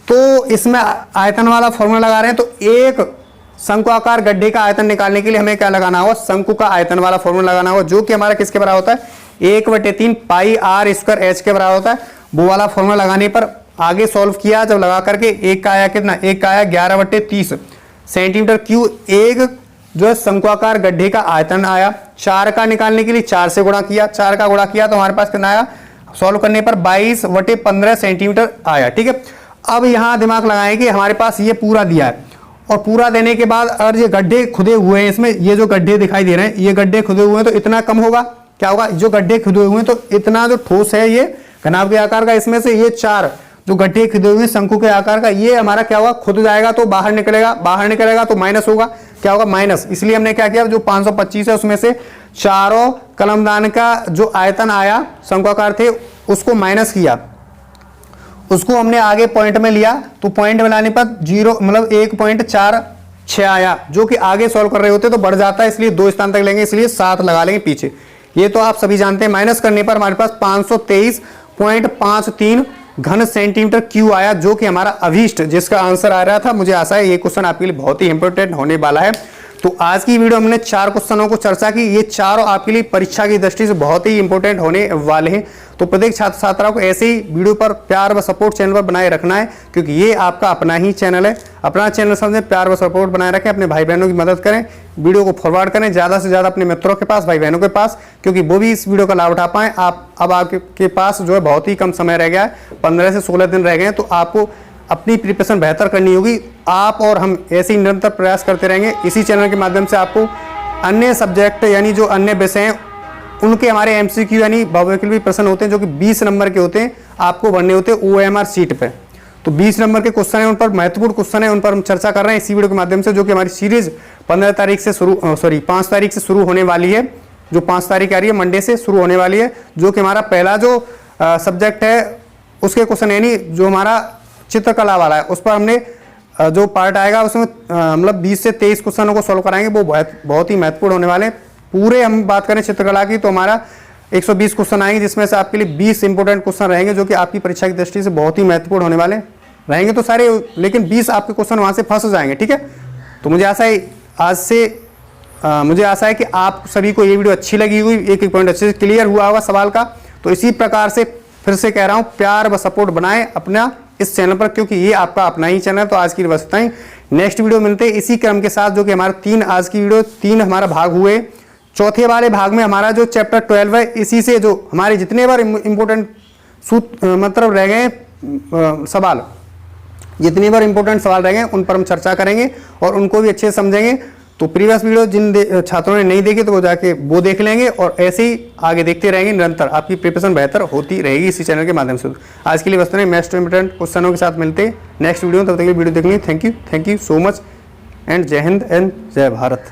तो इसमें आयतन वाला फॉर्मूला लगा रहे हैं, तो एक शंकु आकार गड्ढे का आयतन निकालने के लिए हमें क्या लगाना होगा, शंकु का आयतन वाला फॉर्मूला लगाना होगा, जो कि हमारा किसके बराबर होता है 1/3 पाई आर स्क्वायर एच के बराबर होता है। वो वाला फॉर्मूला लगाने पर आगे सॉल्व किया जब लगा करके एक का आया कितना, एक का आया 11/30 सेंटीमीटर क्यूब। एक जो है शंकुआकार गड्ढे का आयतन आया। 4 का निकालने के लिए 4 से गुणा किया, 4 का गुणा किया तो हमारे पास कितना आया, सॉल्व करने पर 22/15 सेंटीमीटर आया, ठीक है। अब यहां दिमाग लगाएं कि हमारे पास ये पूरा दिया है और पूरा देने के बाद अगर ये गड्ढे खुदे हुए हैं, इसमें ये जो गड्ढे दिखाई दे रहे हैं ये गड्ढे खुदे हुए हैं तो इतना कम होगा, क्या होगा, जो गड्ढे खुदे हुए हैं तो इतना जो ठोस है ये घनाभ के आकार का, इसमें से ये 4 जो गड्ढे खुदे हुए हैं शंकु के आकार का, ये हमारा क्या होगा, खुद जाएगा तो बाहर निकलेगा तो माइनस होगा, क्या होगा, माइनस। इसलिए हमने क्या किया, जो 525 है उसमें से चारों कलमदान का जो आयतन आया शंकुआकार थे उसको माइनस किया, उसको हमने आगे पॉइंट में लिया, तो पॉइंट में लाने पर 1.46 आया, जो कि आगे सॉल्व कर रहे होते तो बढ़ जाता है, इसलिए 2 स्थान तक लेंगे, इसलिए 7 लगा लेंगे पीछे। ये तो आप सभी जानते हैं। माइनस करने पर हमारे पास 523.53 घन सेंटीमीटर क्यू आया, जो कि हमारा अभीष्ट जिसका आंसर आ रहा था। मुझे आशा है ये क्वेश्चन आपके लिए बहुत ही इंपॉर्टेंट होने वाला है। तो आज की वीडियो हमने 4 क्वेश्चनों को चर्चा की, ये चारों आपके लिए परीक्षा की दृष्टि से बहुत ही इंपॉर्टेंट होने वाले हैं। तो प्रत्येक छात्र छात्राओं को ऐसे ही वीडियो पर प्यार व सपोर्ट चैनल पर बनाए रखना है, क्योंकि ये आपका अपना ही चैनल है। अपना चैनल समझे, प्यार व सपोर्ट बनाए रखें, अपने भाई बहनों की मदद करें, वीडियो को फॉरवर्ड करें ज़्यादा से ज़्यादा अपने मित्रों के पास, भाई बहनों के पास, क्योंकि वो भी इस वीडियो का लाभ उठा पाएँ। अब आपके पास जो है बहुत ही कम समय रह गया है, 15 से 16 दिन रह गए हैं, तो आपको अपनी प्रिपरेशन बेहतर करनी होगी। आप और हम ऐसे ही निरंतर प्रयास करते रहेंगे। इसी चैनल के माध्यम से आपको अन्य सब्जेक्ट यानी जो अन्य विषय हैं उनके हमारे एमसीक्यू यानी बहुविकल्पी प्रश्न होते हैं, जो कि 20 नंबर के होते हैं, आपको भरने होते हैं OMR सीट पे। तो 20 नंबर के क्वेश्चन है, उन पर महत्वपूर्ण क्वेश्चन है, उन पर हम चर्चा कर रहे हैं इसी वीडियो के माध्यम से, जो कि हमारी सीरीज 5 तारीख से शुरू होने वाली है। जो 5 तारीख आ रही है मंडे से शुरू होने वाली है, जो कि हमारा पहला जो सब्जेक्ट है उसके क्वेश्चन यानी जो हमारा चित्रकला वाला है, उस पर हमने जो पार्ट आएगा उसमें मतलब 20 से 23 क्वेश्चनों को सॉल्व कराएंगे। वो बहुत ही महत्वपूर्ण होने वाले हैं। पूरे हम बात करें चित्रकला की तो हमारा 120 क्वेश्चन आएंगे, जिसमें से आपके लिए 20 इंपोर्टेंट क्वेश्चन रहेंगे, जो कि आपकी परीक्षा की दृष्टि से बहुत ही महत्वपूर्ण होने वाले रहेंगे। तो सारे, लेकिन 20 आपके क्वेश्चन वहां से फंस जाएंगे, ठीक है। तो मुझे आशा है आज से मुझे आशा है कि आप सभी को ये वीडियो अच्छी लगी हुई, एक पॉइंट अच्छे से क्लियर हुआ होगा सवाल का। तो इसी प्रकार से फिर से कह रहा हूं, प्यार व सपोर्ट बनाएं अपना इस चैनल पर, क्योंकि ये आपका अपना ही चैनल है। तो आज की बस इतना ही, नेक्स्ट वीडियो मिलते हैं इसी क्रम के साथ, जो कि हमारा 3 आज की वीडियो 3 हमारा भाग हुए। चौथे वाले भाग में हमारा जो चैप्टर 12 है, इसी से जो हमारे जितने बार इंपोर्टेंट मतलब रह गए सवाल, जितने बार इंपोर्टेंट सवाल रह गए उन पर हम चर्चा करेंगे और उनको भी अच्छे से समझेंगे। तो प्रीवियस वीडियो जिन छात्रों ने नहीं देखे तो वो जाके वो देख लेंगे और ऐसे ही आगे देखते रहेंगे। निरंतर आपकी प्रिपरेशन बेहतर होती रहेगी इसी चैनल के माध्यम से। आज के लिए बस इतना ही। नेक्स्ट इंपोर्टेंट क्वेश्चनों के साथ मिलते हैं नेक्स्ट वीडियो में। तब तक वीडियो देखने thank you so much and जय हिंद एंड जय भारत।